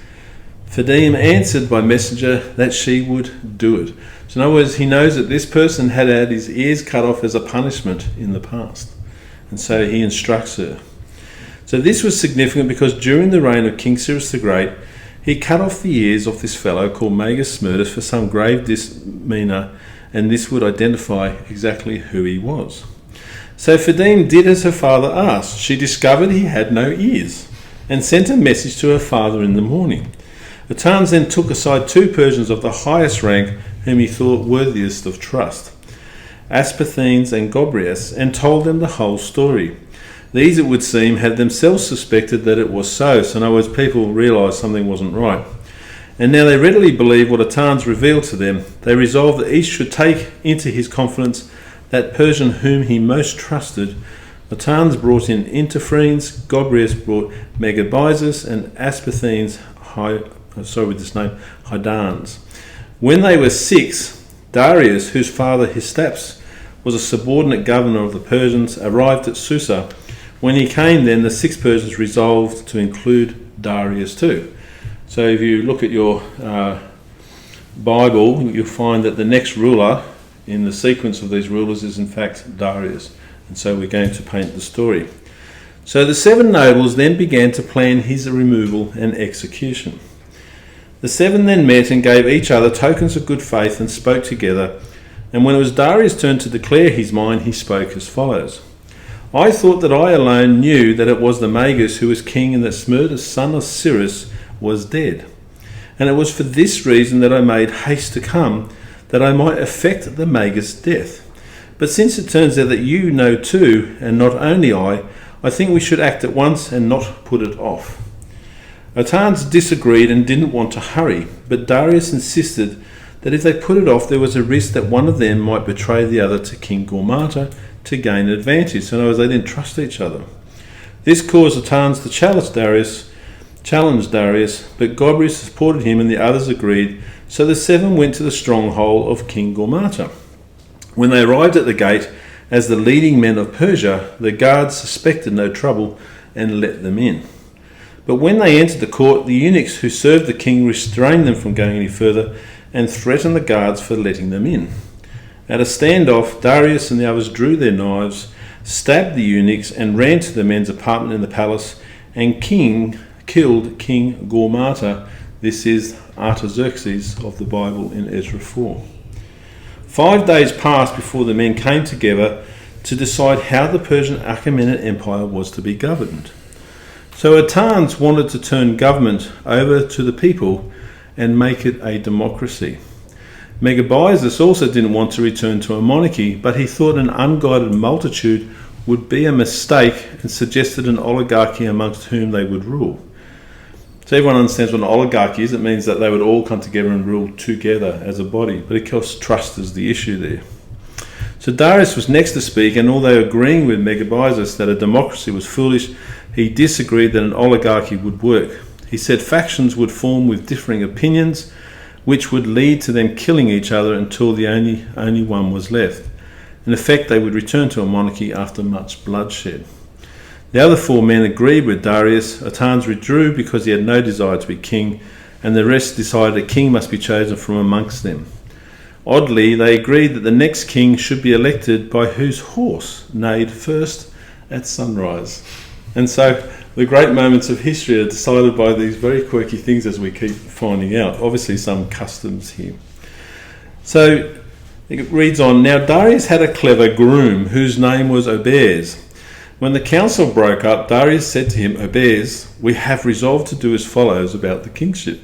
Phadim answered by messenger that she would do it. So in other words, he knows that this person had had his ears cut off as a punishment in the past. And so he instructs her. So this was significant because during the reign of King Cyrus the Great, he cut off the ears of this fellow called Magus Smerdis for some grave misdemeanor, and this would identify exactly who he was. So Phadim did as her father asked. She discovered he had no ears and sent a message to her father in the morning. Artaxerxes then took aside 2 Persians of the highest rank whom he thought worthiest of trust, Aspathenes and Gobryas, and told them the whole story. These, it would seem, had themselves suspected that it was so. So in other words, people realised something wasn't right. And now they readily believed what Artaxerxes revealed to them. They resolved that each should take into his confidence that Persian whom he most trusted. Artaxerxes brought in Interphrenes, Gobryas brought Megabyzus, and Aspathenes Hydans. When they were 6, Darius, whose father Histaps was a subordinate governor of the Persians, arrived at Susa. When he came then, the 6 Persians resolved to include Darius too. So if you look at your Bible, you'll find that the next ruler in the sequence of these rulers is in fact Darius. And so we're going to paint the story. So the 7 nobles then began to plan his removal and execution. The 7 then met and gave each other tokens of good faith and spoke together. And when it was Darius' turn to declare his mind, he spoke as follows. I thought that I alone knew that it was the Magus who was king and that Smerdis, son of Cyrus, was dead. And it was for this reason that I made haste to come, that I might effect the Magus' death. But since it turns out that you know too, and not only I think we should act at once and not put it off. Otans disagreed and didn't want to hurry, but Darius insisted that if they put it off, there was a risk that one of them might betray the other to King Jehoiachin to gain an advantage. So in other words, they didn't trust each other. This caused Otans to challenge Darius, but Gobryas supported him and the others agreed. So the 7 went to the stronghold of King Jehoiachin. When they arrived at the gate, as the leading men of Persia, the guards suspected no trouble and let them in. But when they entered the court, the eunuchs who served the king restrained them from going any further and threatened the guards for letting them in. At a standoff, Darius and the others drew their knives, stabbed the eunuchs, and ran to the men's apartment in the palace, and killed King Jehoiachin. This is Artaxerxes of the Bible in Ezra 4. 5 days passed before the men came together to decide how the Persian Achaemenid Empire was to be governed. So Otans wanted to turn government over to the people and make it a democracy. Megabyzus also didn't want to return to a monarchy, but he thought an unguided multitude would be a mistake and suggested an oligarchy amongst whom they would rule. So everyone understands what an oligarchy is. It means that they would all come together and rule together as a body. But of course, trust is the issue there. So Darius was next to speak, and although agreeing with Megabyzus that a democracy was foolish, he disagreed that an oligarchy would work. He said factions would form with differing opinions, which would lead to them killing each other until the only one was left. In effect, they would return to a monarchy after much bloodshed. The other 4 men agreed with Darius. Otans withdrew because he had no desire to be king, and the rest decided a king must be chosen from amongst them. Oddly, they agreed that the next king should be elected by whose horse neighed first at sunrise. And so the great moments of history are decided by these very quirky things, as we keep finding out. Obviously some customs here. So it reads on, Now Darius had a clever groom whose name was Obez. When the council broke up, Darius said to him, Obez, we have resolved to do as follows about the kingship.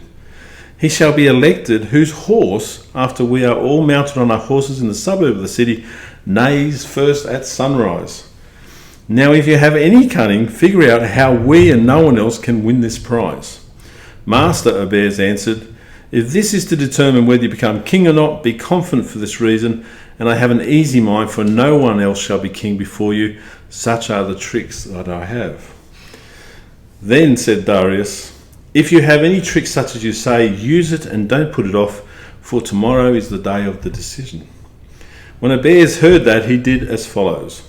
He shall be elected whose horse, after we are all mounted on our horses in the suburb of the city, neighs first at sunrise. Now if you have any cunning, figure out how we and no one else can win this prize. Master, Obez answered, if this is to determine whether you become king or not, be confident for this reason, and I have an easy mind, for no one else shall be king before you. Such are the tricks that I have. Then said Darius, if you have any trick such as you say, use it and don't put it off, for tomorrow is the day of the decision. When Obez heard that, he did as follows.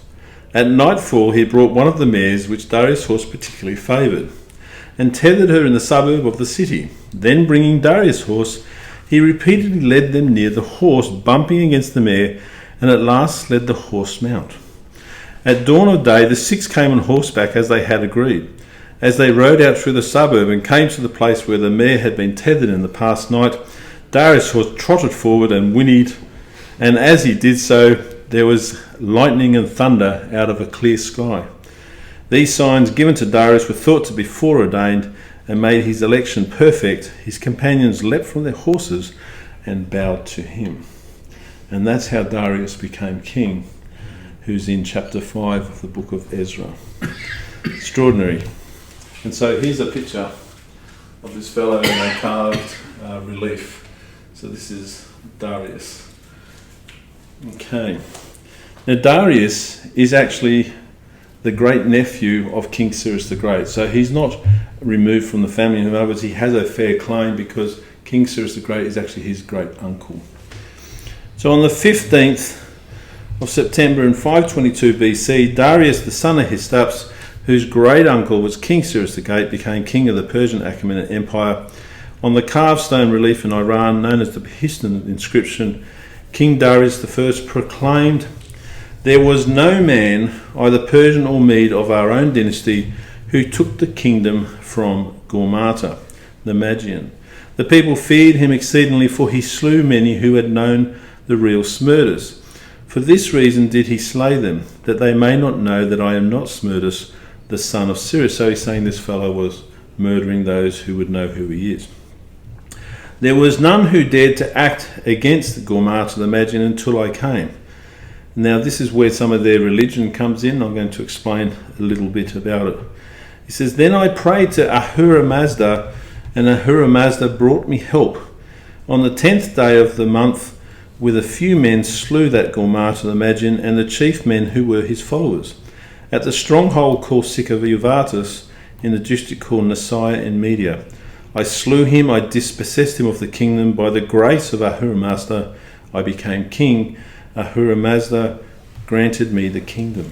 At nightfall he brought one of the mares which Darius' horse particularly favoured, and tethered her in the suburb of the city. Then bringing Darius' horse, he repeatedly led them near the horse, bumping against the mare, and at last led the horse mount. At dawn of day the 6 came on horseback as they had agreed. As they rode out through the suburb and came to the place where the mare had been tethered in the past night, Darius' horse trotted forward and whinnied, and as he did so, there was lightning and thunder out of a clear sky. These signs given to Darius were thought to be foreordained and made his election perfect. His companions leapt from their horses and bowed to him. And that's how Darius became king, who's in chapter 5 of the book of Ezra. Extraordinary. And so here's a picture of this fellow in a carved relief. So this is Darius. Okay. Now Darius is actually the great-nephew of King Cyrus the Great. So he's not removed from the family. In other words, he has a fair claim because King Cyrus the Great is actually his great-uncle. So on the 15th of September in 522 BC, Darius, the son of Hystaspes, whose great uncle was King Cyrus the Great, became king of the Persian Achaemenid Empire. On the carved stone relief in Iran, known as the petitioned inscription, King Darius I proclaimed, "There was no man, either Persian or Mede, of our own dynasty, who took the kingdom from Gaumata, the Magian. The people feared him exceedingly, for he slew many who had known the real Smerdis. For this reason did he slay them, that they may not know that I am not Smerdis, the son of Cyrus." So he's saying this fellow was murdering those who would know who he is. "There was none who dared to act against Gaumata the Magian until I came." Now this is where some of their religion comes in. I'm going to explain a little bit about it. He says, "Then I prayed to Ahura Mazda, and Ahura Mazda brought me help. On the 10th day of the month, with a few men slew that Gaumata the Magian and the chief men who were his followers, at the stronghold called Euphrates, in the district called Nisaya in Media. I slew him, I dispossessed him of the kingdom. By the grace of Ahura Mazda, I became king. Ahura Mazda granted me the kingdom.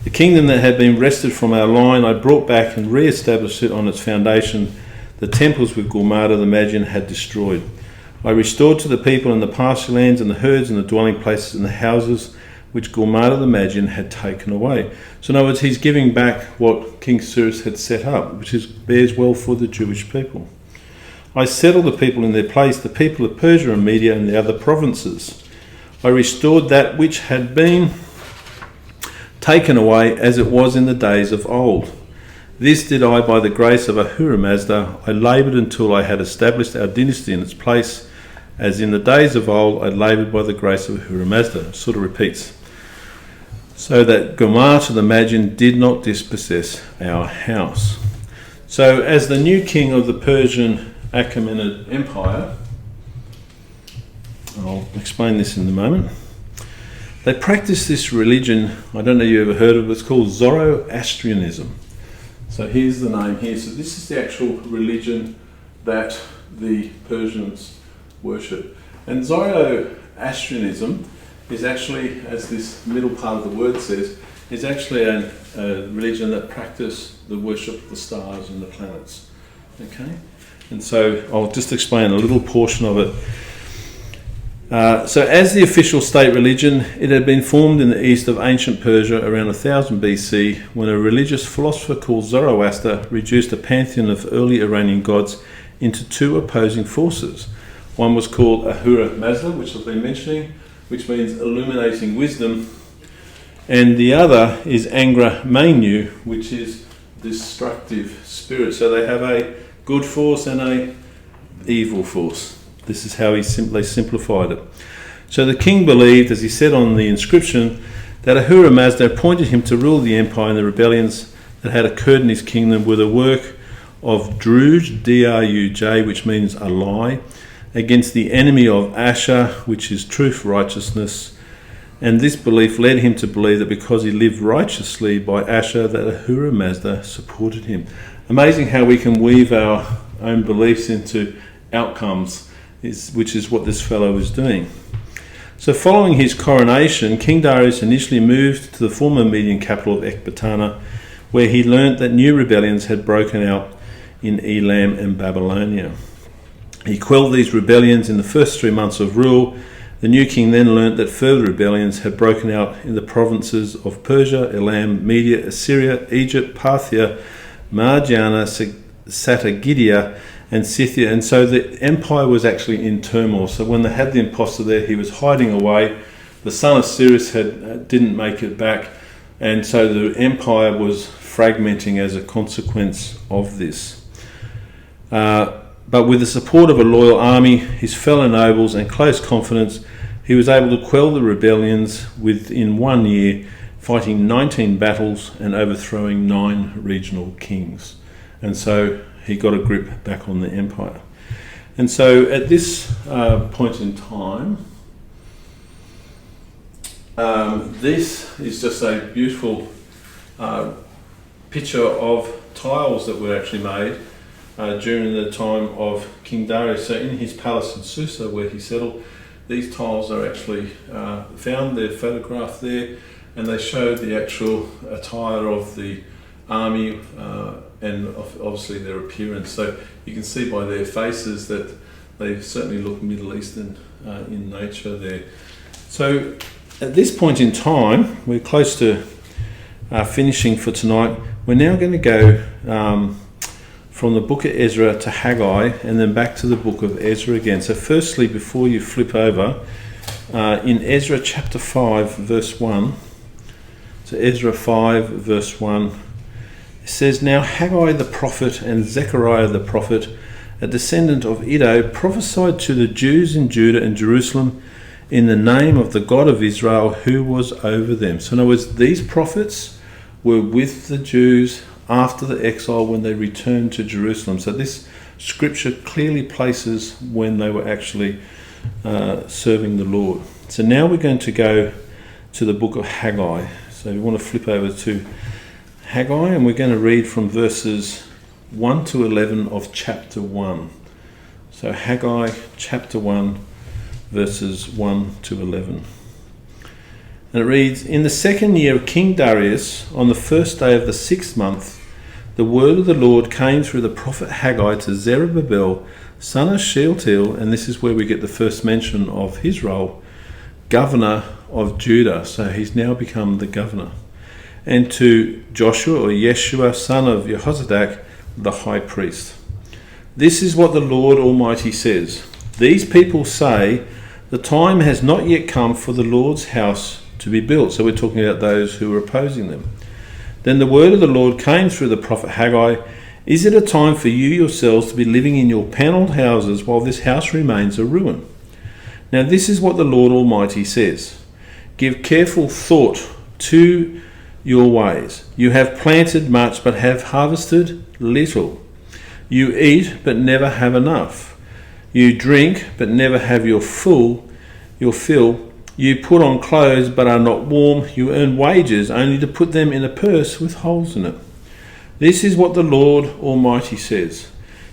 The kingdom that had been wrested from our line, I brought back and re-established it on its foundation. The temples with Gaumata the Magian had destroyed. I restored to the people in the pasture lands and the herds and the dwelling places and the houses which Gaumata the Magian had taken away." So in other words, he's giving back what King Cyrus had set up, which bears well for the Jewish people. "I settled the people in their place, the people of Persia and Media and the other provinces. I restored that which had been taken away as it was in the days of old. This did I by the grace of Ahura Mazda. I laboured until I had established our dynasty in its place. As in the days of old, I laboured by the grace of Ahura Mazda." Sort of repeats. "So that Gaumata the Magian did not dispossess our house." So as the new king of the Persian Achaemenid Empire, I'll explain this in a moment, they practiced this religion. I don't know if you ever heard of it. It's called Zoroastrianism. So here's the name here. So this is the actual religion that the Persians worship. And Zoroastrianism is actually, as this middle part of the word says, is actually a religion that practice the worship of the stars and the planets. Okay? And so I'll just explain a little portion of it. So as the official state religion, it had been formed in the east of ancient Persia around 1000 BC, when a religious philosopher called Zoroaster reduced a pantheon of early Iranian gods into two opposing forces. One was called Ahura Mazda, which I've been mentioning, which means illuminating wisdom, and the other is Angra Mainyu, which is destructive spirit. So they have a good force and a evil force. This is how they simplified it. So the king believed, as he said on the inscription, that Ahura Mazda appointed him to rule the empire, and the rebellions that had occurred in his kingdom were the work of Druj, D-R-U-J, which means a lie, against the enemy of Asher, which is truth, righteousness. And this belief led him to believe that because he lived righteously by Asher, that Ahura Mazda supported him. Amazing how we can weave our own beliefs into outcomes, which is what this fellow was doing. So following his coronation, King Darius initially moved to the former Median capital of Ecbatana, where he learnt that new rebellions had broken out in Elam and Babylonia. He quelled these rebellions in the first 3 months of rule. The new king then learnt that further rebellions had broken out in the provinces of Persia, Elam, Media, Assyria, Egypt, Parthia, Marjana, Satagidia, and Scythia. And so the empire was actually in turmoil. So when they had the imposter there, he was hiding away. The son of Cyrus didn't make it back. And so the empire was fragmenting as a consequence of this. But with the support of a loyal army, his fellow nobles and close confidence, he was able to quell the rebellions within 1 year, fighting 19 battles and overthrowing 9 regional kings. And so he got a grip back on the empire. And so at this point in time, this is just a beautiful picture of tiles that were actually made during the time of King Darius. So in his palace in Susa, where he settled, these tiles are actually found, they're photographed there, and they show the actual attire of the army and obviously their appearance. So you can see by their faces that they certainly look Middle Eastern in nature there. So at this point in time, we're close to finishing for tonight. We're now going to go from the book of Ezra to Haggai and then back to the book of Ezra again. So firstly, before you flip over, in Ezra chapter 5 verse 1, so Ezra 5 verse 1, it says, "Now Haggai the prophet and Zechariah the prophet, a descendant of Iddo, prophesied to the Jews in Judah and Jerusalem in the name of the God of Israel who was over them." So in other words, these prophets were with the Jews after the exile when they returned to Jerusalem. So this scripture clearly places when they were actually serving the Lord. So now we're going to go to the book of Haggai. So we want to flip over to Haggai, and we're going to read from verses 1 to 11 of chapter 1. So Haggai chapter 1 verses 1 to 11. And it reads, "In the second year of King Darius, on the first day of the 6th month, the word of the Lord came through the prophet Haggai to Zerubbabel, son of Shealtiel," and this is where we get the first mention of his role, governor of Judah. So he's now become the governor. "And to Joshua or Yeshua, son of Jehozadak, the high priest. This is what the Lord Almighty says. These people say, the time has not yet come for the Lord's house to be built." So we're talking about those who were opposing them. "Then the word of the Lord came through the prophet Haggai. Is it a time for you yourselves to be living in your panelled houses while this house remains a ruin? Now this is what the Lord Almighty says. Give careful thought to your ways. You have planted much but have harvested little. You eat but never have enough. You drink but never have your fill. You put on clothes but are not warm. You earn wages only to put them in a purse with holes in it. This is what the Lord Almighty says.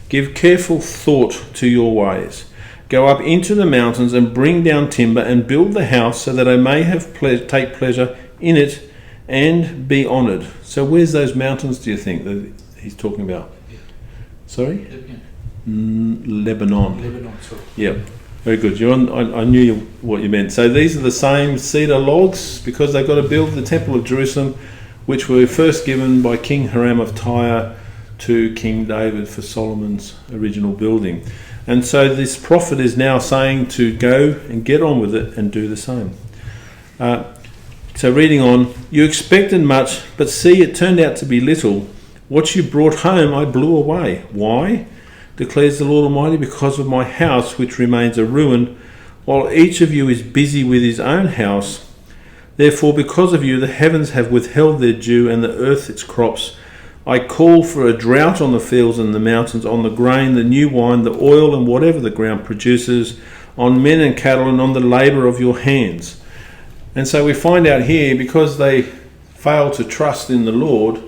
Give careful thought to your ways. Go up into the mountains and bring down timber and build the house so that I may take pleasure in it and be honoured." So where's those mountains, do you think, that he's talking about? Yeah. Sorry? Lebanon. Sorry. Yeah, very good. I knew what you meant. So these are the same cedar logs because they've got to build the temple of Jerusalem, which were first given by King Hiram of Tyre to King David for Solomon's original building. And so this prophet is now saying to go and get on with it and do the same. So reading on, "You expected much, but see, it turned out to be little. What you brought home I blew away. Why? Declares the Lord Almighty, because of my house which remains a ruin, while each of you is busy with his own house. Therefore, because of you, the heavens have withheld their dew and the earth its crops. I call for a drought on the fields and the mountains, on the grain, the new wine, the oil, and whatever the ground produces, on men and cattle, and on the labour of your hands." And so we find out here, because they failed to trust in the Lord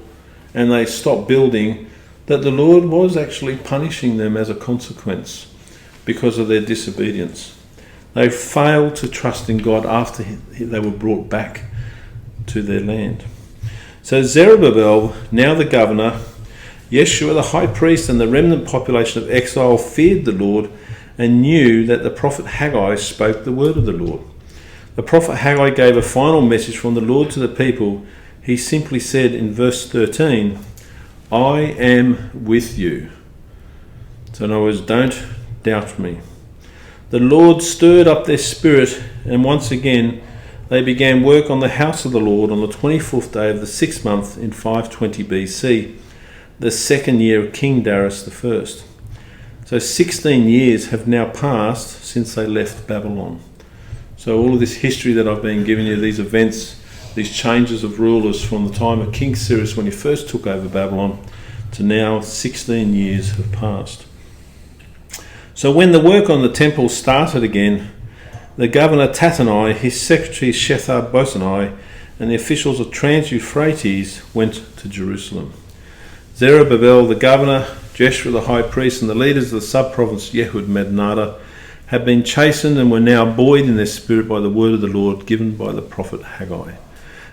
and they stopped building, that the Lord was actually punishing them as a consequence because of their disobedience. They failed to trust in God after they were brought back to their land. So Zerubbabel, now the governor, Yeshua the High Priest, and the remnant population of exile feared the Lord and knew that the prophet Haggai spoke the word of the Lord. The prophet Haggai gave a final message from the Lord to the people. He simply said in verse 13, "I am with you." So in other words, don't doubt me. The Lord stirred up their spirit, and once again they began work on the house of the Lord on the 24th day of the 6th month in 520 BC, the second year of King Darius I. So 16 years have now passed since they left Babylon. So all of this history that I've been giving you, these events, these changes of rulers from the time of King Cyrus when he first took over Babylon to now, 16 years have passed. So when the work on the temple started again, the governor Tattenai, his secretary Shethar-Bozenai, and the officials of Trans-Euphrates went to Jerusalem. Zerubbabel, the governor, Jeshua the High Priest, and the leaders of the sub-province Yehud Medinata have been chastened and were now buoyed in their spirit by the word of the Lord given by the prophet Haggai.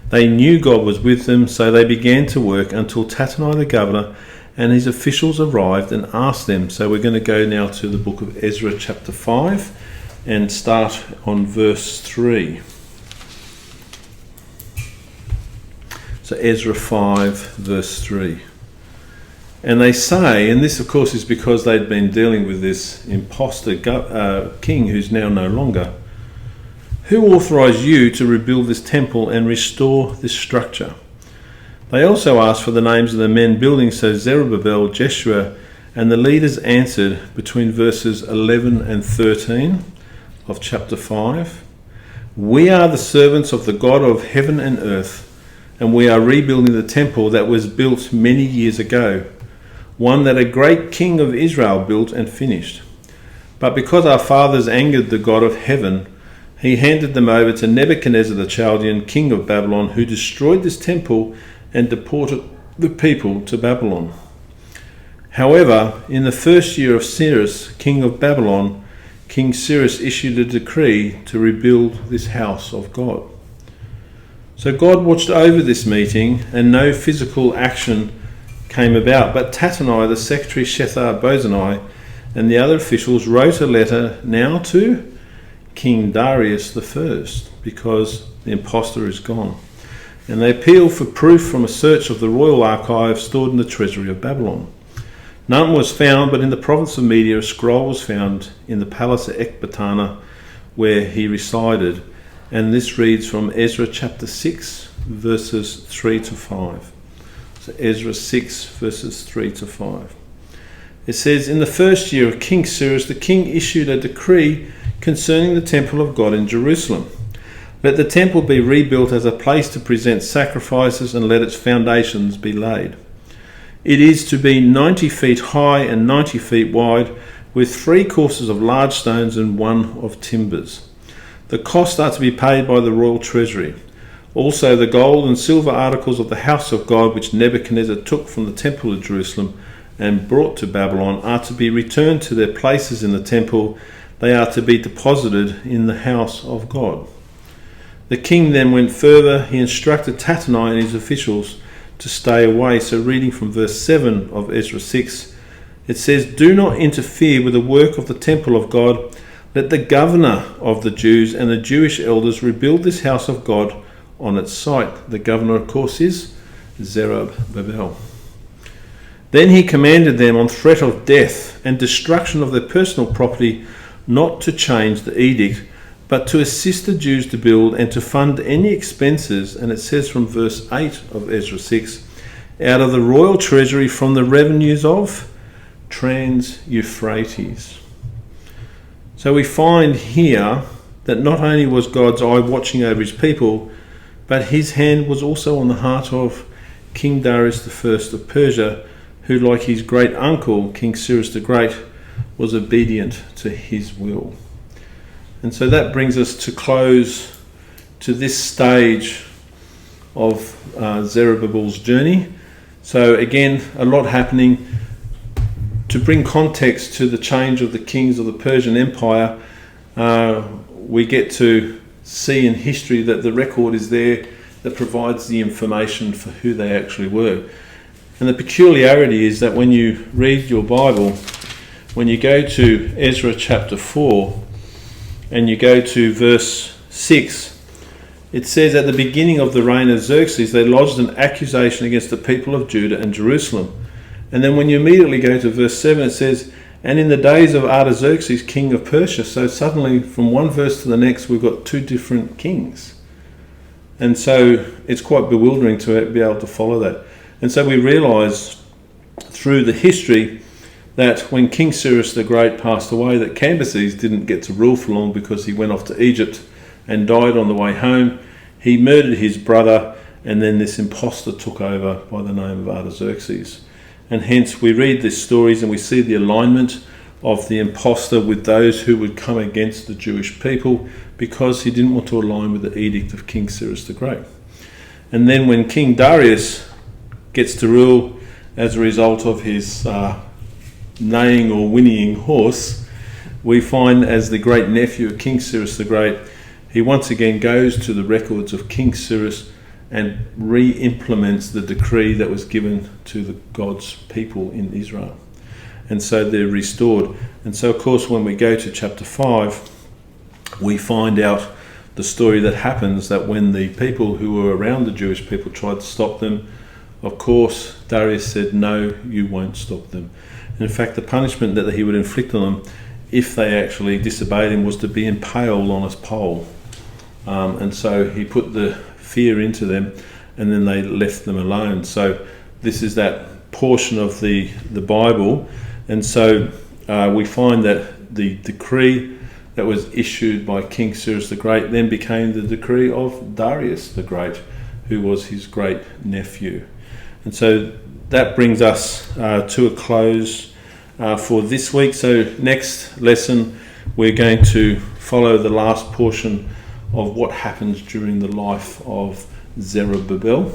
They knew God was with them, so they began to work until Tattenai the governor and his officials arrived and asked them. So we're going to go now to the book of Ezra chapter 5 and start on verse 3. So Ezra 5 verse 3. And they say, and this of course is because they'd been dealing with this imposter king who's now no longer, who authorized you to rebuild this temple and restore this structure? They also asked for the names of the men building, so Zerubbabel, Jeshua, and the leaders answered between verses 11 and 13 of chapter 5. We are the servants of the God of heaven and earth, and we are rebuilding the temple that was built many years ago, one that a great king of Israel built and finished. But because our fathers angered the God of heaven, he handed them over to Nebuchadnezzar the Chaldean, king of Babylon, who destroyed this temple and deported the people to Babylon. However, in the first year of Cyrus, king of Babylon, King Cyrus issued a decree to rebuild this house of God. So God watched over this meeting, and no physical action came about, but Tattenai, the secretary Shethar-bozenai, and the other officials wrote a letter now to King Darius I, because the impostor is gone. And they appealed for proof from a search of the royal archive stored in the treasury of Babylon. None was found, but in the province of Media a scroll was found in the palace of Ecbatana, where he resided. And this reads from Ezra chapter 6, verses 3 to 5. So Ezra 6 verses 3 to 5. It says, in the first year of King Cyrus, the king issued a decree concerning the temple of God in Jerusalem. Let the temple be rebuilt as a place to present sacrifices, and let its foundations be laid. It is to be 90 feet high and 90 feet wide, with 3 courses of large stones and 1 of timbers. The costs are to be paid by the royal treasury. Also, the gold and silver articles of the house of God, which Nebuchadnezzar took from the temple of Jerusalem and brought to Babylon, are to be returned to their places in the temple. They are to be deposited in the house of God. The king then went further. He instructed Tattenai and his officials to stay away. So reading from verse 7 of Ezra 6, it says, do not interfere with the work of the temple of God. Let the governor of the Jews and the Jewish elders rebuild this house of God on its site. The governor, of course, is Zerubbabel. Then he commanded them on threat of death and destruction of their personal property not to change the edict, but to assist the Jews to build and to fund any expenses, and it says from verse 8 of Ezra 6, out of the royal treasury from the revenues of Trans-Euphrates. So we find here that not only was God's eye watching over his people, but his hand was also on the heart of King Darius I of Persia, who, like his great uncle, King Cyrus the Great, was obedient to his will. And so that brings us to close to this stage of Zerubbabel's journey. So again, a lot happening. To bring context to the change of the kings of the Persian Empire, we get to see in history that the record is there that provides the information for who they actually were. And the peculiarity is that when you read your Bible, when you go to Ezra chapter 4 and you go to verse 6, it says, at the beginning of the reign of Xerxes, they lodged an accusation against the people of Judah and Jerusalem. And then when you immediately go to verse 7, it says, and in the days of Artaxerxes, king of Persia. So suddenly from one verse to the next, we've got 2 different kings. And so it's quite bewildering to be able to follow that. And so we realise through the history that when King Cyrus the Great passed away, that Cambyses didn't get to rule for long because he went off to Egypt and died on the way home. He murdered his brother, and then this imposter took over by the name of Artaxerxes. And hence we read these stories and we see the alignment of the imposter with those who would come against the Jewish people, because he didn't want to align with the edict of King Cyrus the Great. And then when King Darius gets to rule as a result of his neighing or whinnying horse, we find as the great-nephew of King Cyrus the Great, he once again goes to the records of King Cyrus and re-implements the decree that was given to the God's people in Israel. And so they're restored. And so, of course, when we go to chapter 5, we find out the story that happens, that when the people who were around the Jewish people tried to stop them, of course, Darius said, no, you won't stop them. And in fact, the punishment that he would inflict on them if they actually disobeyed him was to be impaled on a pole. And so he put the fear into them, and then they left them alone. So this is that portion of the Bible. And so we find that the decree that was issued by King Cyrus the Great then became the decree of Darius the Great, who was his great nephew. And so that brings us to a close for this week. So next lesson, we're going to follow the last portion of what happens during the life of Zerubbabel,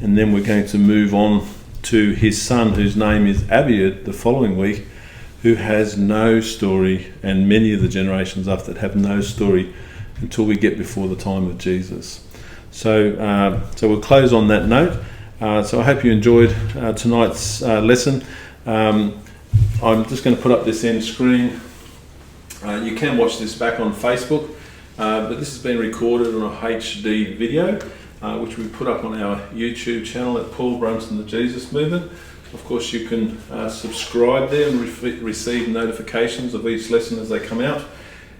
and then we're going to move on to his son, whose name is Abiud, the following week, who has no story, and many of the generations after that have no story until we get before the time of Jesus. So we'll close on that note. So I hope you enjoyed tonight's lesson. I'm just going to put up this end screen. You can watch this back on Facebook, but this has been recorded on a HD video, which we put up on our YouTube channel at Paul Brunson, the Jesus Movement. Of course, you can subscribe there and receive notifications of each lesson as they come out,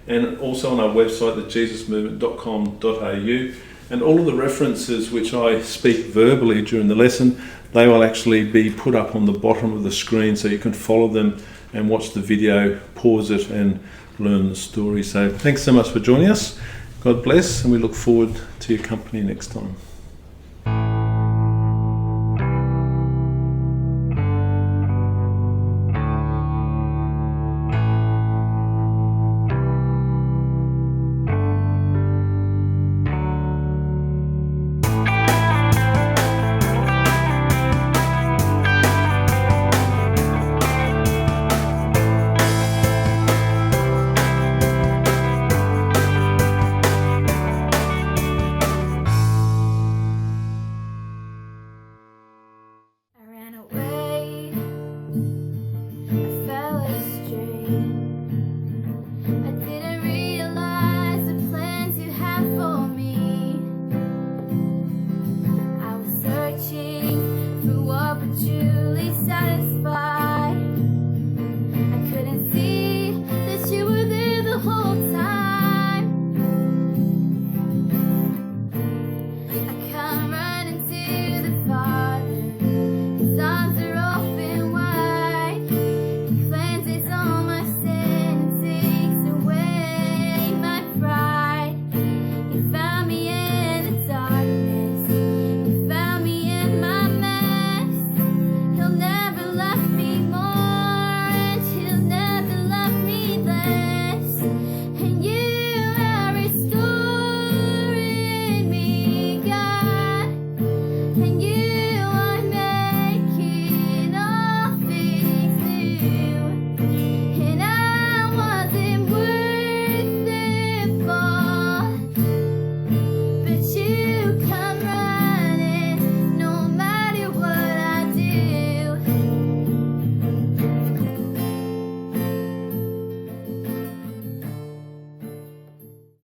and also on our website, thejesusmovement.com.au. And all of the references which I speak verbally during the lesson, they will actually be put up on the bottom of the screen, so you can follow them and watch the video, pause it, and learn the story. So thanks so much for joining us. God bless, and we look forward to your company next time.